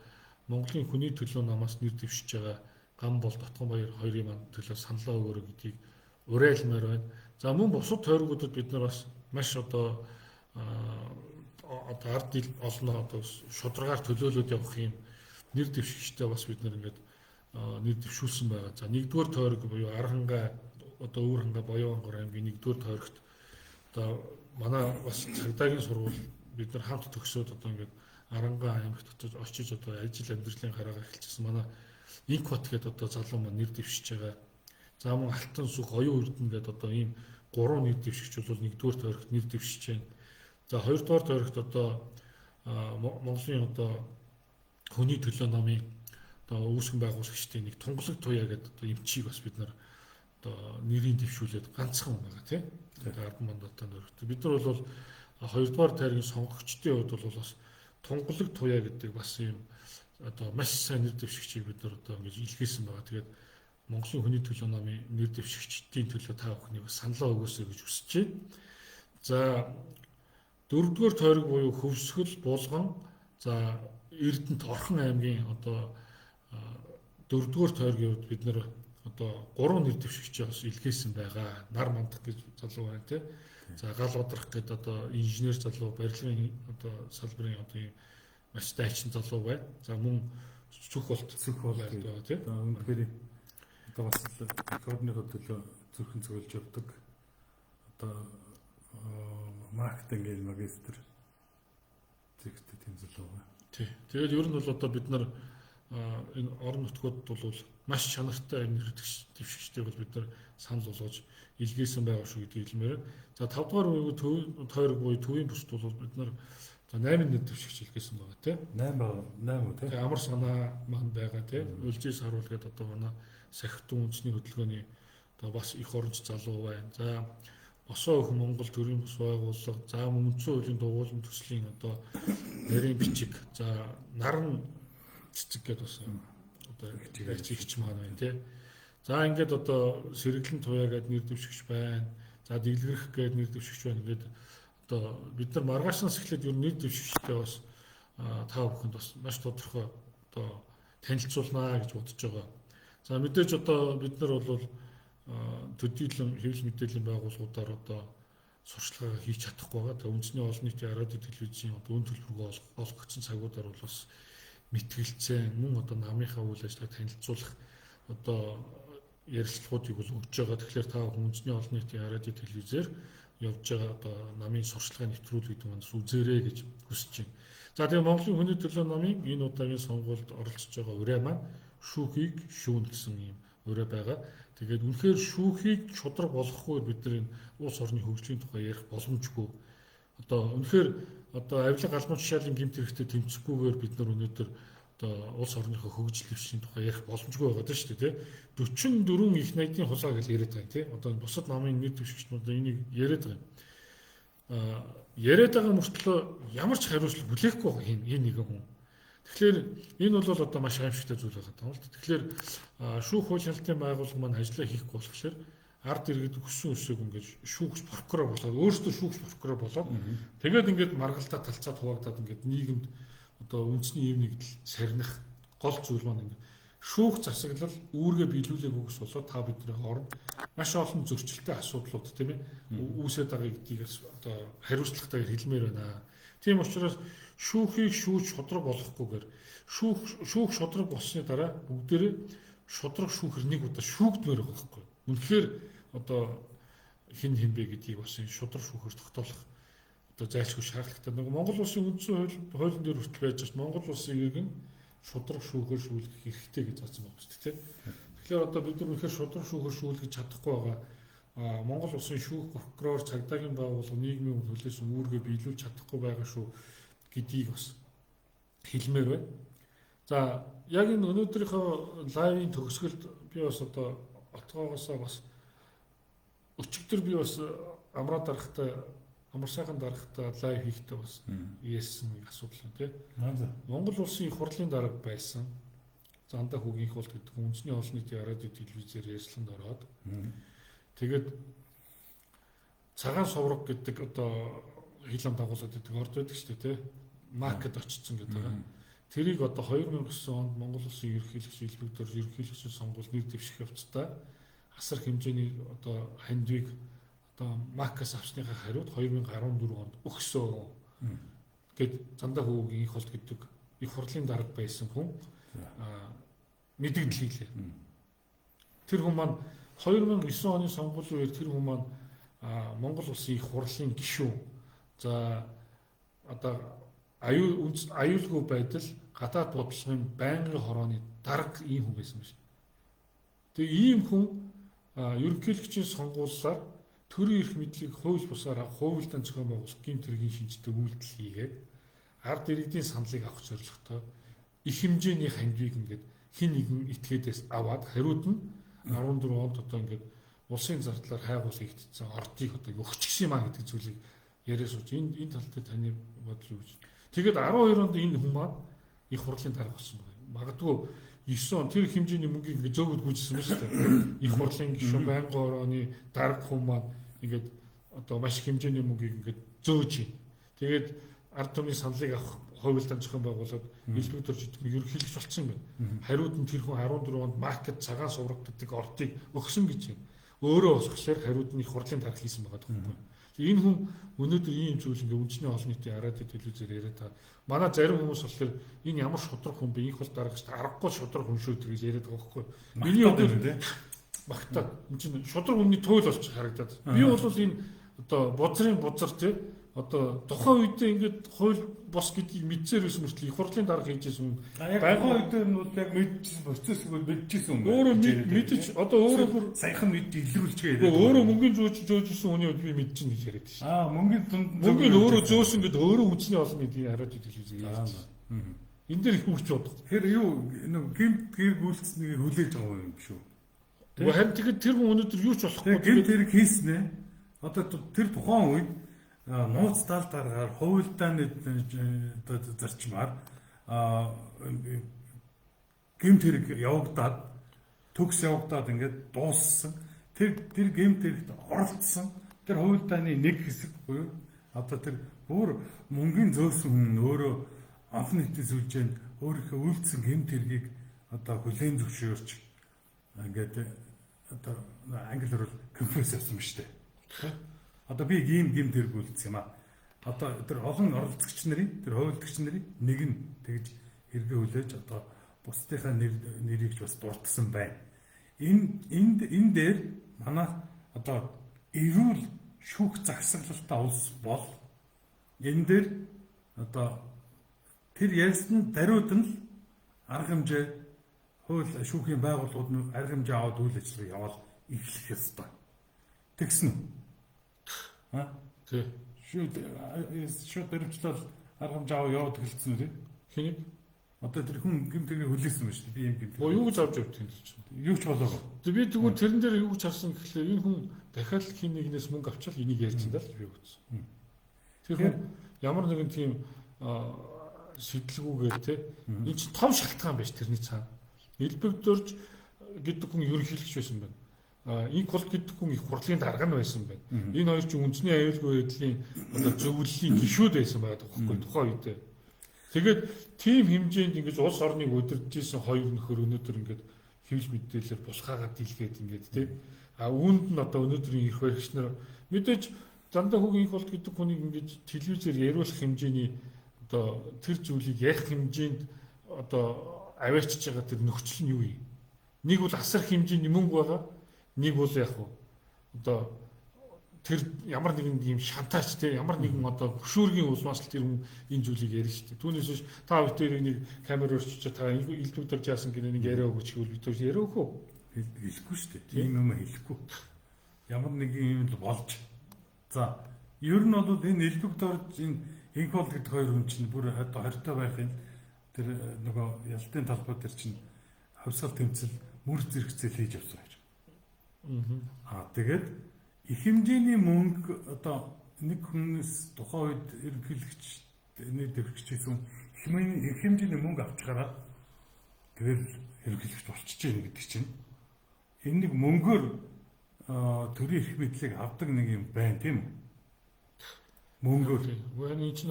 Монголын хүний төлөө намаас нэр дэвшиж байгаа Гамболд, Отгон баяр хоёрын маань төлөө саналаа өгөөрэй гэдгийг уриалмаар байна. За мөн бусад тойргуудад бид нар бас маш одоо ард олноо одоо шударгаар төлөөлөд явах юм нэр дэвшигчтэй бас бид нар ингээд нэр дэвшүүлсэн байгаа. За 1-р тойрог буюу Архангай одоо Өвөр хангай Боёонгор аймгийн 1-р тойрогт одоо манай бас цагдаагийн сургууль бид нар хамт төгсөөд одоо ингээд Арангай аймагт очиж одоо ажил амьдралын гараагаа эхэлчихсэн. Манай Инкват гэдэг одоо залуу маань нэр дэвшиж байгаа. За мөн Алтан сүх, Оюун Эрдэнэ гэдэг одоо ийм 3 нэр дэвшигч бол 1-р тойрогт нэр дэвшиж байна. За 2-р тойрогт одоо Монголын одоо хүний төлөө намын одоо үүсгэн байгуулагчдын нэг Тунгалаг туяа гэдэг одоо эмчийг бас бид нар одоо нэрийн дэвшүүлээд ганцхан байгаа тийм. Тэгээд ард мандатанд өргөдөг. Бид нар бол 2-р тойргийн сонгогчдын хувьд бол бас Тунгалаг туяа гэдэг бас ийм одоо маш сайн нэр дэвшигчийг бид нар одоо ингэж илгээсэн байгаа. Тэгээд Монголын хүний төлөө намын нэр дэвшигчдийн төлөө та бүхнийг саналаа өгөөсэй гэж хүсэж байна. За 4-р тойрог буюу Хөвсгөл, Булган, за Эрдэнэт, Орхон аймгийн одоо 4-р тойргийн хувьд бид нар одоо 3 нэр дэвшигчийг бас илгээсэн байгаа. Нар мандах гэж залуу байна тийм. За гал удрах гэдэг одоо инженер залуу, барилгын одоо салбарын одоо юм маш дайчин залуу байна. За мөн Сүх болт байгаа тийм. Үнэхээр одоо бас рекордны хөдөлгөөн зүрхэн цогөлж явдаг. Одоо маркетингийн магистр зэрэгтэй тийм залуу байна. Тий. Тэгээд ер нь бол одоо бид нар энэ орон нутгууд бол маш чанартай нэр дэвшигчтэй бол бид нар санал болгож илгээсэн байгаа шүү гэдгийг хэлмээр. За 5-р тойрог буюу төвийн бусд бол бид нар 8 нэр дэвшигч илгээсэн байгаа тийм. 8 үү тийм. Тэгээ амар санаа маань байгаа тийм. Үлжээс харуул гэдэг одоо манай сахитун үндэсний хөдөлгөөний одоо бас их оронч залуу байна. За Босоо өх Монгол төрийн бас байгууллага, за Үндсэн хуулийн дугуйлан төслийн одоо нарийн бичиг, за наран цэцэг гэдэг бас одоо хэрэгжигч маань байна тий. За ингээд одоо сэргэлэн туяа гэдэг нэр дэвшигч байна. За дэлгэрэх гэдэг нэр дэвшигч байна. Ингээд одоо бид нар маргаашнаас эхлээд ер нь нэр дэвшигчтэй бас та бүхэнд бас маш тодорхой одоо танилцуулнаа гэж бодож байгаа. За мэдээж одоо бид нар бол төдийлөн хэвлэл мэдээллийн байгууллагуудаар одоо сурчлагаа хийж чадахгүй байгаа. Тэгээ үндэсний олон нийтийн радио телевизийн одоо үн төлбөргөө олгогдсон цагуудаар бол бас мэтгэлцээ мөн одоо намынхаа үйл ажиллагааг танилцуулах одоо ярилцлагуудыг бол өгж байгаа. Тэгэхээр та үндэсний олон нийтийн радио телевизээр явж байгаа одоо намын сурчлагын нэвтрүүлэг гэдэг нь үзээрэй гэж хүсэж байна. За тэгээ Монголын хүний төлөө намын энэ удаагийн сонгуульд оролцож байгаа ураа маань шүүхийг шүүн гэсэн юм өөрөө байгаа. Тэгээд үнэхээр шүүхийг шудраг болгохгүй бид нар энэ улс орны хөгжлийн тухай ярих боломжгүй. Одоо үнэхээр одоо авилга албан тушаалын гэмт хэрэгтэй тэмцэхгүйгээр бид нар өнөөдөр одоо улс орныхоо хөгжил дэвшлийн тухай ярих боломжгүй байгаа даа шүү дээ, тий. 44 их найдын хулгай гэж яриад байгаа, тий. Одоо бусад намын нийт төвшигчнүүд энийг яриад байгаа юм. Яриад байгаа мөртлөө ямар ч хариуцлага бүлээхгүй байгаа энэ нэгэн хүн. Тэгэхээр энэ бол одоо маш аимшигтай зүйл байгаа юм л да. Тэгэхээр шүүх хууль шалгалтын байгууллага маань ажиллаа хийхгүй болохоор ард иргэд өссөн өсөөг ингэж шүүгч прокурор болоод өөрөөсөө шүүгч прокурор болоод тэгээд ингээд маргалдаа талцаад хуваагдаад ингээд нийгэмд одоо үндэсний юм нэгдэл сарних гол зүйл маань ингээд шүүх засаглал үүргээ биелүүлээг үгс болоод та бидний хооронд маш олон зөрчилтэй асуудлууд тийм ээ үүсээд байгаа гэдгийг одоо хариуцлагатайгаар хэлмээр байна. Тийм учраас шүүхийг шүүж шудраг болгохгүйгээр шүүх шудраг болсны дараа бүгдээрээ шудраг шүүхэр нэг удаа шүүгдмээр байгаа байхгүй. Үнэхээр одоо хин бэ гэдгийг бас энэ шудраг шүүхэр тогтоолох одоо зайлшгүй шаардлагатай. Нэг Монгол улсын үндсэн хуулийн дээр хүртэл байж байгаа Монгол улсын иргэн нь шудраг шүүхэр шүүлгэх хэрэгтэй гэж заасан байна шүү дээ. Тэгэхээр одоо бид нар үнэхээр шудраг шүүхэр шүүлгэж чадахгүй байгаа. Монгол улсын шүүх прокурор цагдаагийн байгууллага нийгмийн төлөөсөн үүргээ биелүүлж чадахгүй байгаа шүү гэдгийг бас хэлмээр байна. За яг энэ өнөөдрийнхөө лайвын төгсгөлд би бас одоо отгоогоосоо бас өчигдөр би бас амраа дарахтай амар сайхан дарахтай лайв хийхдээ бас ярьсан нэг асуудал юм тий. Монгол улсын их хурлын дарга байсан. Зандаа хүүгийн их хурл гэдэг үндэсний олон нийтийн радио телевизээр ярьсланд ороод тэгээд цагаан соврог гэдэг одоо хил ам дагуулад гэдэг орд байдаг шүү дээ тий. Маркет очсон гэдэг байгаа. Тэрийг одоо 2009 онд Монгол улсын ерөнхийлөгч элбэгдэр ерөнхийлөгчийн сонгуул нэр дэвших явцдаа асар хэмжээний одоо хандвиг одоо Макас авсныхаа хариуд 2014 онд өгсөн гэд Зандаа хүүгийн их хурл гэдэг их хурлын дарга байсан хүн мэдээлэл хийлээ. Тэр хүн маань 2009 оны сонгуулийн үеэр тэр хүн маань Монгол улсын их хурлын гишүүн. За одоо аюулгүй байдал гадаад бодлогын байнгын хорооны дарга ийм хүн байсан байна. Тэгээ ийм хүн ерөнхийлөгчийн сонгуулиар төрийн эрх мэдлийг хууль бусаар хуулиудаа зохион байгуулах гэмт хэргийн шинжтэй үйлдэл хийгээд ард иргэдийн саналыг авах зорилготой их хэмжээний хандвиг ингээд хин нэгэн этгээдээс аваад хариуд нь 14 онд одоо ингээд улсын зардлаар хайгуул хийгдсэн ордыг одоо өгч гисэн маа гэдэг зүйлийг яриа сууж энэ тал дээр таны бодол юу гэж. Тэгээд 12 онд энэ хүн маань их хурлын дарга болсон байна. Магадгүй 9 он тэр хэмжээний мөнгийг ингээд зөөгд гүйжсэн байна шүү дээ. Их хурлын гишүүн байнгын хорооны дарга хүн маань ингээд одоо маш их хэмжээний мөнгийг ингээд зөөж байна. Тэгээд ард түмний саналыг авах хуулиудаа зохион байгуулад элбэг төрж ерөнхийлөгч болсон байна. Хариуд нь тэр хүн 14 онд маркет цагаан сувраг гэдэг ордыг өгсөн гэж юм. Өөрөө босгохлоор хариуд нь их хурлын дарга хийсэн байгаа юм. Энэ хүн өнөөдөр ийм зүйл ингээ үндэсний олон нийтийн радио телевизээр яриад та манай зарим хүмүүс болохоор энэ ямар шудраг хүн бэ? Их бол дараагч аргагүй шудраг хүн шүү гэж яриад байгаа байхгүй. Миний өдөр багтаад энэ чинь шудраг хүний туйл болж харагдаад. Би бол энэ одоо бузрын бузар тий одоо тухайн үедээ ингээд хууль бос гэдгийг мэдсээр байсан мөртлөө их хурлын дарга хийжсэн. Яг тухайн үед нь бол яг мэдчихсэн процессыг мэдчихсэн юм байна. Өөрөө мэдчих одоо өөрөө саяхан мэд илрүүлж яриад. Өөрөө мөнгөний зөөжсөн хүний үед би мэдчихнэ гэж яриад шээ. Мөнгөний өөрөө зөөсөн гэдэг өөрөө үндэсний олон нийтийн радио телевизээр ярьж байна. Энэ дээр их хүч бодох. Тэгэхээр юу нэг гэмт гэр гүйлцнийг хүлээж байгаа юм шүү. Тэгвэл харин тэгэд тэр хүн өнөөдөр юу ч болохгүй. Гэмт хэрэг хийснэ. Одоо тэр тухайн үед нууц тал дараагаар хувилдааны зарчмаар гэмт хэрэг явагдаад төгс явагдаад ингээд дууссан. Тэр гэмт хэрэгт оролцсон. Тэр хувилдааны нэг хэсэг буюу одоо тэр бүр мөнгөний зөөсөн хүн өөрөө анх нийтийн сүлжээнд өөрийнхөө үйлдсэн гэмт хэргийг одоо хүлээн зөвшөөрч ингээд одоо англиар бол конференц явсан ба штэ. Одоо би ийм гэмт хэрэг үйлдсэн юм аа. Одоо тэр олон оролцогч нарын тэр хувилдагч нарын нэг нь тэгж хэрэгээ хүлээж одоо бусдынхаа нэрийг ч бас дурдсан байна. Энэ дээр манай одоо эрүүл шүүх загсаглалтай улс бол энэ дээр одоо тэр ярьсан даруйд нь арга хэмжээ хууль шүүхийн байгууллагууд нь арга хэмжээ аваад үйл ажиллагаа яваад эхлэх ёстой. Тэгсэн үү? Тий. Шууд дөрвчлэл арга хэмжээ аваад яваад эхэлсэн үү? Хэнийг? Одоо тэр хүн гэмтэрийг хүлээсэн байна шүү дээ. Би юм гэмтэр. Юу гэж авч явдгийг л чинь. Юу ч болоогүй. Би тэгвэл тэрэн дээр юу гэж харсан гэхлээр энэ хүн дахиад хин нэгнээс мөнгө авчаал энийг ярьж байгаа л би үзсэн. Тэр хүн ямар нэгэн тийм шийдлгүүгээр те энэ чинь том шалтгаан байж тэрний цаана. Элбэгдөрж гэдэг хүн ерөнхийлөгч байсан байна. Инк бол гэдэг хүн их хурлын дарга нь байсан байна. Энэ хоёр чинь үндэсний аюулгүй байдлын одоо зөвлөлийн гишүүд байсан байдаг байхгүй тухайн үедээ. Тэгээд тийм хэмжээнд ингэж улс орныг удирдахжсэн хоёр нөхөр өнөөдөр ингэж хэвлэл мэдээлэлээр бусгаагаад дийлгээд ингэж тийм үүнд нь одоо өнөөдрийн их баригч нар мэдээж дандаа хүүгийн инх бол гэдэг хүнийг ингэж телевизээр яриулах хэмжээний одоо тэр зүйлийг ярих хэмжээнд одоо аваачиж байгаа тэр нөхцөл нь юу юм? Нэг бол асар хэмжээний мөнгө байгаа, нэг бол яг уу одоо тэр ямар нэгэн юм шантаач те ямар нэгэн одоо хөшөөргийн улмаас л тэр хүн энэ зүйлийг ярина шүү дээ. Түүнээс биш та бүхэн нэг камер өрчөж та илбэгдэрж яасан гэнэ нэг яриа өгч гэвэл бид тэр яриа өгөө. Хэлэхгүй шүү дээ. Тийм юм хэлэхгүй. Ямар нэгэн юм л болж. За ер нь бол энэ илбэгдэрж энэ инхол гэдэг хоёр хүн чинь бүр одоо хортой байхын тэр нөгөө ялтын талбай дээр чинь хавсгал тэмцэл мөр зэрэгцэл хийж явсан юм. Тэгээд их хэмжээний мөнгө одоо нэг хүнээс тухайн үед ерөнхийлөгч нэг дэвшигч гэсэн их хэмжээний мөнгө авчгараа тэгэл ерөнхийлөгч болчихж байна гэдэг чинь энэ нэг мөнгөөр төрийн эрх мэдлийг авдаг нэг юм байна тийм үү? Мөнгөөр.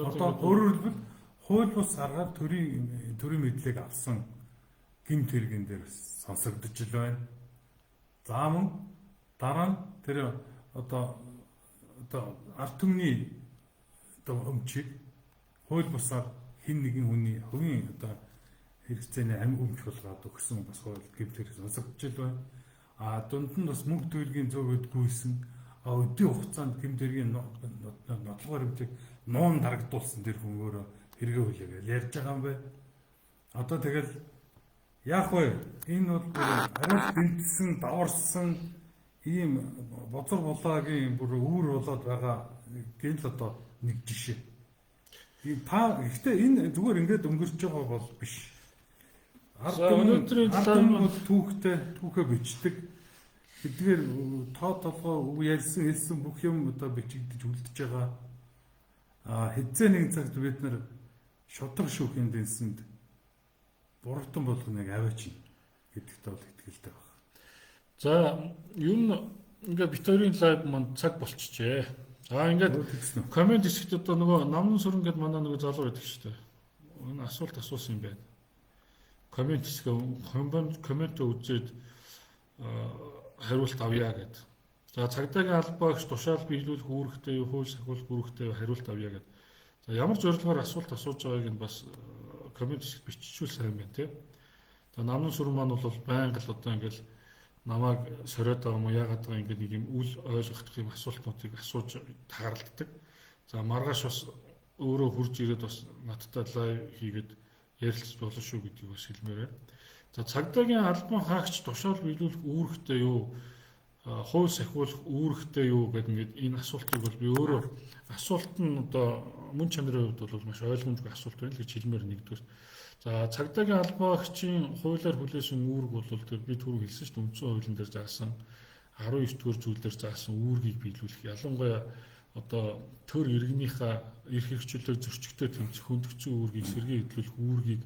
Одоо өөрөөр хэлбэл хууль бус аргаар төрийн мэдлийг авсан гэмт хэрэгэн дээр сонсогдож л байна. За мөн дараа нь тэр одоо ард түмний одоо өмчийг хууль бусаар хин нэгэн хүний хувийн одоо хэрэгцээний амьд өмч болгоод өгсөн бас хууль гэмт хэрэг сонсогдож л байна. Дунд нь бас мөнгө төгрөгийн зөөгд гүйсэн өдний хугацаанд гэмт хэргийн нотлогоор хэмжээг нуун дарагдуулсан тэр хүн өөрөө хэрэгээ хүлээгээл ярьж байгаа юм байна. Одоо тэгэл яах вэ? Энэ бол арай бэлдсэн, даварсан ийм бозор булаагийн бүр үүр болоод байгаа гэн л одоо нэг жишээ. Та гэхдээ энэ зүгээр ингээд өнгөрч байгаа бол биш. Өнөөдрийн түүхээ бичдэг. Эдгээр тоо толгой ярьсан хэлсэн бүх юм одоо бичигдэж үлдэж байгаа. Хэзээ нэгэн цагт бид нар шудраг шүүхийн дэнсэнд буруутан болгоныг аваач гэдэгт бол итгэлтэй байна. За юу н ингээ Викторийн лайв манд цаг болчихжээ. За ингээд комент хэсэгт одоо нөгөө намын сүрэн гэдэг манай нөгөө залуу байдаг шүү дээ. Энэ асуулт асуусан юм байна. Комент хэсгээ комент үзээд хариулт авъя гэд. За цагдаагийн албаагч тушаал биелүүлэх үүрэгтэй юу, хууль сахиулах үүрэгтэй юу хариулт авъя гэд. За ямар зорилгоор асуулт асууж байгааг нь бас комент хэсэгт биччихвэл сайн байна тий. За намын сүрэн маань бол байнга л одоо ингээл намайг сориод байгаа юм уу яагаад байгаа ингээд нэг юм үл ойлгохдох юм асуултуудыг асууж тааралддаг. За маргааш бас өөрөө хурж ирээд бас надтай лайв хийгээд ярилцж болно шүү гэдгийг бас хэлмээр байна. За цагдаагийн албан хаагч тушаал биелүүлэх үүрэгтэй юу, хууль сахиулах үүрэгтэй юу гэдэг ингээд энэ асуултыг бол би өөрөө асуулт нь одоо мөн чанарын хувьд бол маш ойлгомжтой асуулт байна л гэж хэлмээр нэгдүгээр. За цагдаагийн албаагчийн хуулиар хүлээсэн үүрэг бол тэр би түрүү хэлсэн шүү дээ үндсэн хуулийн дээр заасан 19-р зүйлээр заасан үүргийг биелүүлэх ялангуяа одоо төр иргэнийхээ эрх хэрэгчлөлөөр зөрчигтэй тэмцэх хөндөгцөн үүргийг сэргийн хэвлүүлэх үүргийг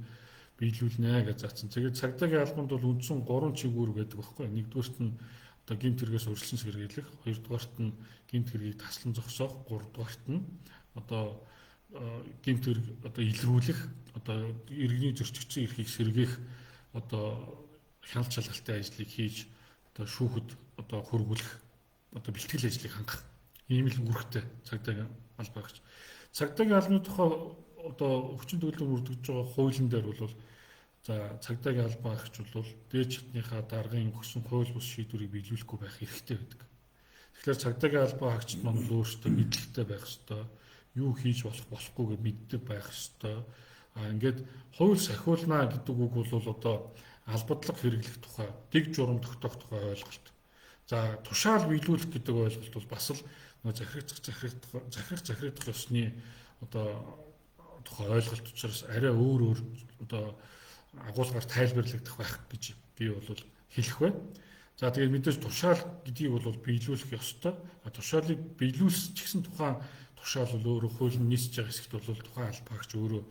биелүүлнэ гэж заасан. Тэгээд цагдаагийн албанд бол үндсэн 3 чиг үүрэг байдаг байхгүй. Нэгдүгээрт нь одоо гэмт хэрэгээс урьдчилан сэргийлэх, хоёрдугаарт нь гэмт хэргийг таслан зогсоох, гуравдугаарт нь одоо гэмт хэрэг одоо илрүүлэх, одоо иргэний зөрчигдсөн эрхийг сэргээх одоо хяналт шалгалтын ажлыг хийж одоо шүүхэд одоо хөрвүүлэх одоо бэлтгэл ажлыг хангах ийм л үүрэгтэй цагдаагийн албаагч. Цагдаагийн албаны тухай одоо өвчин төлөвлөөр бүрдэж байгаа хуулийн дээр бол за цагдаагийн албаагч бол дээд шатныхаа даргын өгсөн хууль бус шийдвэрийг биелүүлэхгүй байх хэрэгтэй байдаг. Тэгэхээр цагдаагийн албаагчд маань өөрсдөө мэдлэгтэй байх ёстой. Юу хийж болохгүйгээ мэддэг байх ёстой. Ингээд хууль сахиулна гэдэг үг бол одоо албадлаг хэрэглэх тухай, дэг журам тогтоох тухай ойлголт. За тушаал биелүүлэх гэдэг ойлголт бол бас л захирах ёсны одоо тухай ойлголт учраас арай өөр одоо агуулгаар тайлбарлагдах байх гэж би бол хэлэх бай. За тэгээд мэдээж тушаал гэдгийг бол биелүүлэх ёстой. Тушаалыг биелүүлсэн ч гэсэн тухайн тушаал бол өөрөө хуулийн нийцж байгаа хэсэгт бол тухайн албаагч өөрөө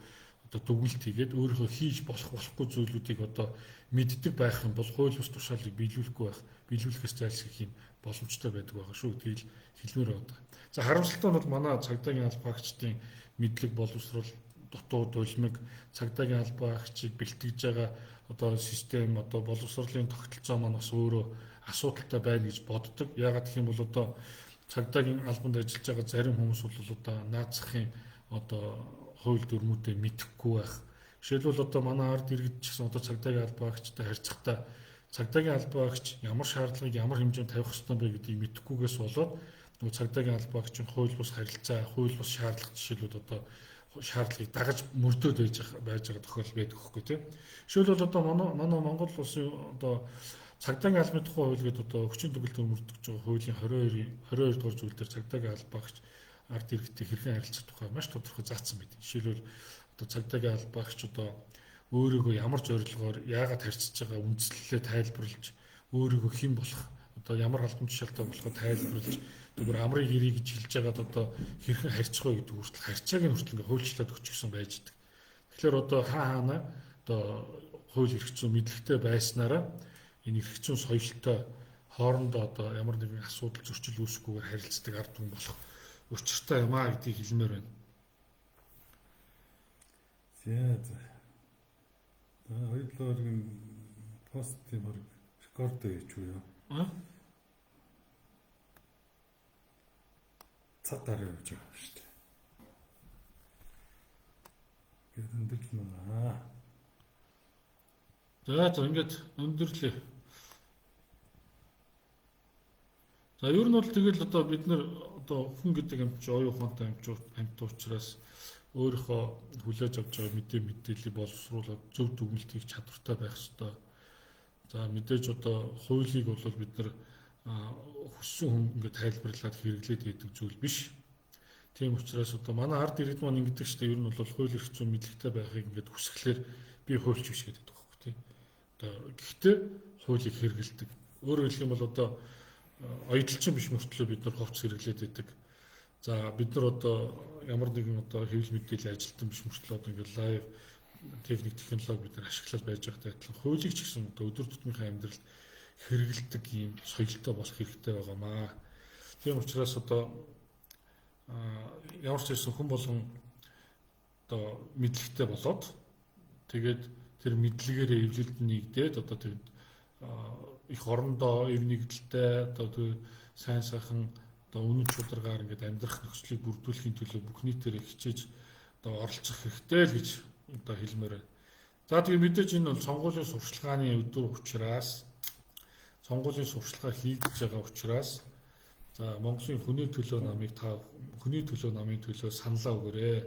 одоо дүгнэлт хийгээд өөрийнхөө хийж болохгүй зүйлүүдийг одоо мэддэг байх юм бол хууль бус тушаалыг биелүүлэхээс зайлсхийх юм боломжтой байдаг байгаа шүү гэдгийг хэлмээр байна. За харамсалтай нь бол манай цагдаагийн албаагчдын мэдлэг боловсрол дутуу дулмиг цагдаагийн албаагчийг бэлтгэж байгаа одоо систем одоо боловсролын тогтолцоо маань бас өөрөө асуудалтай байна гэж боддог. Яагаад гэх юм бол одоо цагдаагийн албанд ажиллаж байгаа зарим хүмүүс бол одоо наацхийн одоо хууль дүрмүүдээ мэдэхгүй байх. Жишээлбэл одоо манай ард иргэд ч гэсэн одоо цагдаагийн албаагчтай харьцахдаа цагдаагийн албаагч ямар шаардлагыг ямар хэмжээнд тавих ёстой бэ гэдгийг мэдэхгүйгээс болоод нөгөө цагдаагийн албаагчийн хууль бус харилцаа, хууль бус шаардлага жишээлбэл одоо шаардлагыг дагаж мөрдөөд байж байгаа тохиолдол байдаг хөхгүй тийм. Жишээлбэл одоо манай Монгол улсын одоо цагдаагийн албаны тухай хууль гэдэг одоо хүчин төгөлдөр мөрдөж байгаа хуулийн 22 дугаар зүйл дээр цагдаагийн албаагч ард иргэдтэй хэрхэн харилцах тухай маш тодорхой заасан байдаг. Жишээлбэл одоо цагдаагийн албаагч одоо өөрийгөө ямар зорилгоор яагаад харьцаж байгаа үндслэлээ тайлбарлаж өөрийгөө хэн болох одоо ямар албан тушаалтай болохоо тайлбарлаж зүгээр амрыг ирээ гэж хэлж байгаад одоо хэрхэн харьцах вэ гэдэг хүртэл харьцааг нь хүртэл ингээ хуульчлаад өгчихсөн байж байгаа. Тэгэхээр одоо хаана одоо хууль эрх зүйн мэдлэгтэй байснараа энэ эрх зүйн соёлтой хоорондоо одоо ямар нэгэн асуудал зөрчил үүсэхгүйгээр харилцдаг ард түмэн болох учиртай юм аа гэдгийг хэлмээр байна. За. Хоёулаа пост тийм рекорд хийж юу? Цад дараа явж байгаа шүү дээ. Гэт өндөрлөн аа. За ингээд өндөрлөө. За ер нь бол тэгэл одоо бид нэр одоо хүн гэдэг амт чи оюун ухаантай амт учраас өөрийнхөө хүлээж авч байгаа мэдээллийг боловсруулаад зөв дүгнэлт хийх чадвартай байх ёстой. За мэдээж одоо хуулийг бол бид нар хүссэн хүн ингээд тайлбарлаад хэрэглээд идэг зүйл биш. Тийм учраас одоо манай ард иргэд маань ингэдэг чинь ер нь бол хууль эрх зүйн мэдлэгтэй байхыг ингээд хүсгэлээр би хуульч биш гэдэг байхгүй тийм. Одоо гэхдээ хуулийг хэрэгэлдэг. Өөрөөр хэлэх юм бол одоо оюутлчин биш мөртлөө бид нар ховц хэрэглээд идэг. За бид нар одоо ямар нэгэн одоо хэвлэл мэдээлэл ажилтан биш мөртлөө одоо ингээд лайв техник технологи бид нар ашиглаад байж байгаатай адилхан хуулийг ч гэсэн одоо өдөр тутмынхаа амьдралд хэрэгэлдэг ийм соёлтой болох хэрэгтэй байгаамаа. Тийм учраас одоо ямар ч байсан хүн болгон одоо мэдлэгтэй болоод тэгээд тэр мэдлэгээрээ эвлэлд нэгдээд одоо тэр их орондоо эв нэгдэлтэй одоо сайн сайхан одоо үнэн чударгаар ингээд амьдрах нөхцөлийг бүрдүүлэхийн төлөө бүх нийтээр хичээж одоо оролцох хэрэгтэй л гэж одоо хэлмээр байна. За тэгээд мэдээж энэ бол сонгуулийн сурчлагын өдөр учраас сонгуулийн сурчлагаа хийгдэж байгаа учраас за Монголын хүний төлөө намын төлөө саналаа өгөөрэй.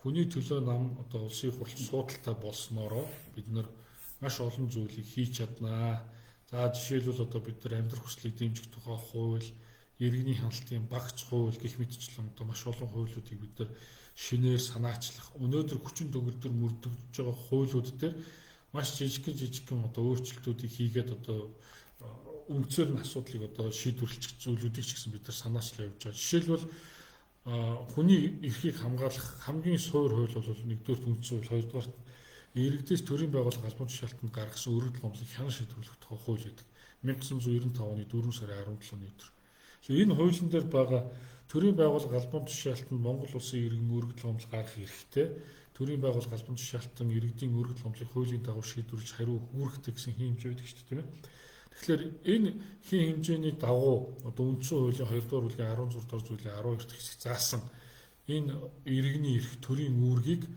Хүний төлөө нам одоо улсын хурлд суудалтай болсноороо бид нар маш олон зүйлийг хийж чаднаа. За жишээлбэл одоо бид нар амьдрах хүслийг дэмжих тухай хууль, иргэний хяналтын багц хууль гэх мэтчлэн одоо маш олон хуулиудыг бид нар шинээр санаачлах. Өнөөдөр хүчин төгөлдөр мөрдөгдөж байгаа хуулиуд дээр маш жижигхэн одоо өөрчлөлтүүдийг хийгээд одоо үндсээр нь асуудлыг одоо шийдвэрлэх зүйлүүдийг ч гэсэн бид нар санаачлаа явж байгаа. Жишээлбэл хүний эрхийг хамгаалах хамгийн суур хууль бол нэгдүгээр үндсэн хууль, хоёрдугаар иргэдээс төрийн байгууллага албан тушаалтанд гаргасан өргөдөл номлыг хян шийдвэрлэх тухай хууль гэдэг. 1995 оны 4 сарын 17-ны өдөр. Энэ хуулийн дээр байгаа төрийн байгууллага албан тушаалтанд Монгол улсын иргэн өргөдөл номлол гаргах эрхтэй. Төрийн байгууллага албан тушаалтан иргэдийн өргөдөл номлолыг хуулийн дагуу шийдвэрлэж хариу үүрэгтэй гэсэн хэмжээ байдаг шүү дээ, тийм ээ. Тэгэхээр энэ хэмжээний дагуу одоо үндсэн хуулийн 2 дугаар бүлгийн 16 дугаар зүйлийн 12 дахь хэсэг заасан энэ иргэний эрх төрийн үүргийг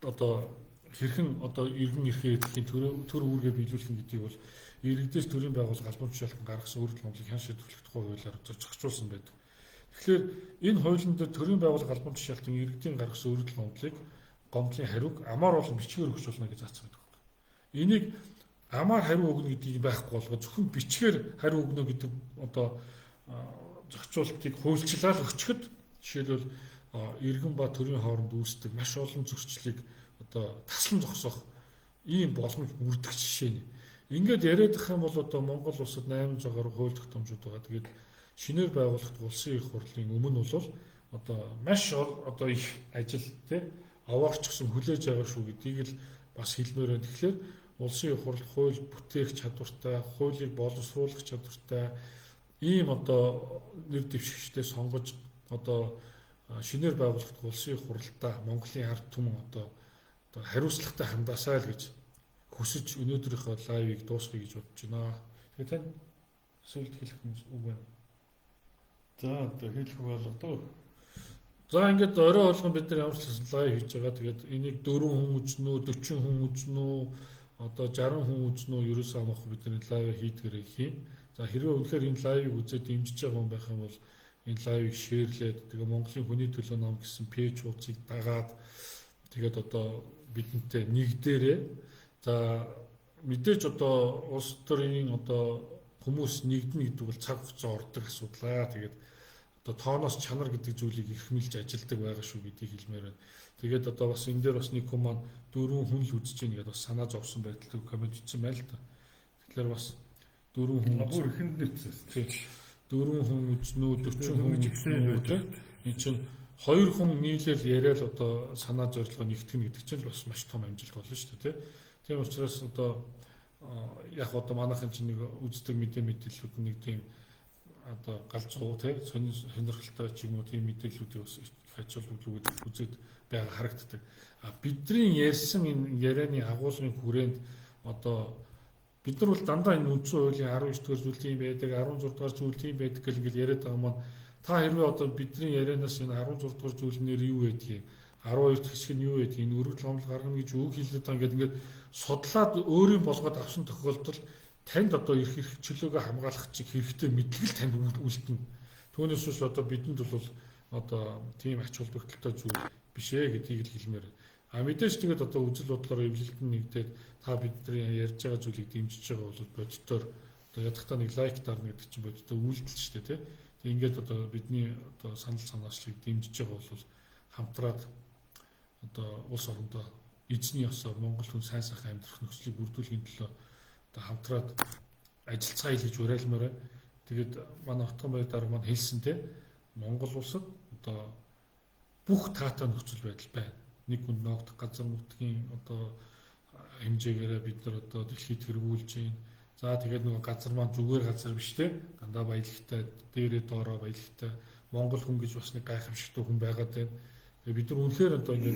одоо хэрхэн одоо иргэн эрхээ эдхийн төр үүргээ биелүүлэх гэдгийг бол иргэдээс төрийн байгууллага албан тушаалтан гаргасан өргөдөл номлыг хян шийдвэрлэх тухай хуулиар зохицуулсан байдаг. Тэгэхээр энэ хуулийн дээр төрийн байгууллага албан тушаалтан иргэдийн гаргасан өргөдөл номлыг гомдлын хариуг амар болон бичгээр өгч болно гэж заасан байдаг. Энийг амаар хариу өгнө гэдгийг байхгүй болгоо зөвхөн бичгээр хариу өгнө гэдэг одоо зохицуултыг хуульчлал өчгөд жишээлбэл иргэн ба төрийн хооронд үүсдэг маш олон зөрчлийг одоо таслан зогсоох ийм боломж бүрдэх жишээ нь. Ингээд яриад ах юм бол одоо Монгол улсад 800-аар хууль тогтоомжууд байгаа. Тэгээд шинээр байгуулагдах улсын их хурлын өмнө бол одоо маш одоо их ажил тий аваарч гсэн хүлээж байгаа шүү гэдгийг л бас хэлмээр байна. Тэгэхээр улсын их хурл хууль бүтээх чадвартай, хуулийг боловсруулах чадвартай ийм одоо нэр дэвшигчтэй сонгож одоо шинээр байгуулагдах улсын их хурлаа Монголын ард түмэн одоо хариуцлагатай хандаасаа л гэж хүсэж өнөөдрийнхөө лайвыг дуусгая гэж бодож байна. Тэгээд тань сүлд хэлэх үг байна. За одоо хэлэх бол одоо за ингээд орой болгон бид нар ямар ч лайв хийж байгаа. Тэгээд энийг 4 хүн үзнэ үү, 40 хүн үзнэ үү, одоо 60 хүн үзнэ үү ерөөсөө амахгүй бид нар лайв хийдгээрэй хий. За хэрвээ үнэхээр энэ лайвыг үзээд дэмжиж байгаа хүн байх юм бол энэ лайвыг шеэрлээд тэгээ Монголын хүний төлөө нам гэсэн пэйж хуудсыг дагаад тэгээд одоо бидэнтэй нэгдээрээ за мэдээж одоо улс төрийн одоо хүмүүс нэгдэнэ гэдэг бол цаг хугацаа ордог асуудал. Тэгээд одоо тооноос чанар гэдэг зүйлийг эрхмэлж ажилдаг байгаа шүү гэдгийг хэлмээр байна. Тэгээд одоо бас энэ дээр бас нэг хүн маань 4 хүн л үзэж гин гэдэг бас санаа зовсон байдалтай коммент хийсэн байл та. Тэгэхээр бас 4 хүн бүр ихэнд нэрчсэн. 4 хүн үзнэ үү 40 хүн үзнэ үү энэ чинь 2 хүн нийлээл яриад одоо санаа зорилгоо нэгтгэн гэдэг чинь бас маш том амжилт болно шүү дээ тийм учраас одоо яг одоо манайхан чинь нэг үздэг мэдээллүүд нэг тийм одоо галзуу тийм сонирхолтой ч юм уу тийм мэдээллүүдийг бас хажуулгууд үзээд байгаа харагддаг. Бидний ярьсан энэ ярианы агуулгын хүрээнд одоо бид нар бол дандаа энэ үндсэн хуулийн 19 дугаар зүйлийн байдаг, 16 дугаар зүйлийн байдаг гэл ингээд яриад байгаа маань та хэрвээ одоо бидний ярианаас энэ 16 дугаар зүйлнэр юу байдгийг 12 дахь хэсэг нь юу байдгийг энэ өргөдөл гомдол гаргана гэж үг хэлээд байгаа ингээд судлаад өөрийн болгоод авсан тохиолдолд танд одоо их чөлөөгөө хамгаалах чиг хэрэгтэй мэдлэг танд үлдэнэ. Түүнээс биш одоо бидэнд бол одоо тийм ач холбогдолтой зүйл биш ээ гэдгийг л хэлмээр. Мэдээж тэгээд одоо үжил бодлоор эвлэлтэн нэгдээд та бидний ярьж байгаа зүйлийг дэмжиж байгаа бол боддоор одоо ядахтаа нэг лайк дарна гэдэг чинь боддоор үйлдэл шүү дээ тийм. Ингээд одоо бидний одоо санал санаачлыг дэмжиж байгаа бол хамтраад одоо улс орондоо эзний ёсоор Монгол хүн сайн сайхан амьдрах нөхцөлийг бүрдүүлэхийн төлөө одоо хамтраад ажилцгаа хийж уриалмаар. Тэгээд манай Отгон бай дарга маань хэлсэн те Монгол улсад одоо бүх таатай нөхцөл байдал байна. Нэг хүнд ногдох газар нутгийн одоо хэмжээгээр бид нар одоо дэлхийд тэргүүлж байна. За тэгээд нөгөө газар маань зүгээр газар биш те дандаа баялагтай дээрээ доороо баялагтай Монгол хүн гэж бас нэг гайхамшигтай хүн байгаад байна. Тэгээд бид нар үнэхээр одоо ингэ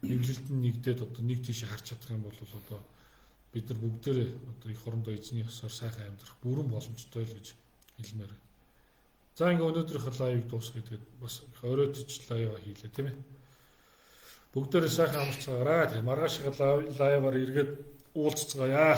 эвлэлтэн нэгдээд одоо нэг тийш харж чадах юм бол одоо бид нар бүгдээрээ одоо их орондоо эзний ёсоор сайхан амьдрах бүрэн боломжтой л гэж хэлмээр. За ингээ өнөөдрийнхөө лайвыг дуусгая тэгээд бас оройтч лайв хийлээ тийм ээ. Бүгдээрээ сайхан амарцгаараа маргааш лайваар эргээд уулзцгаая.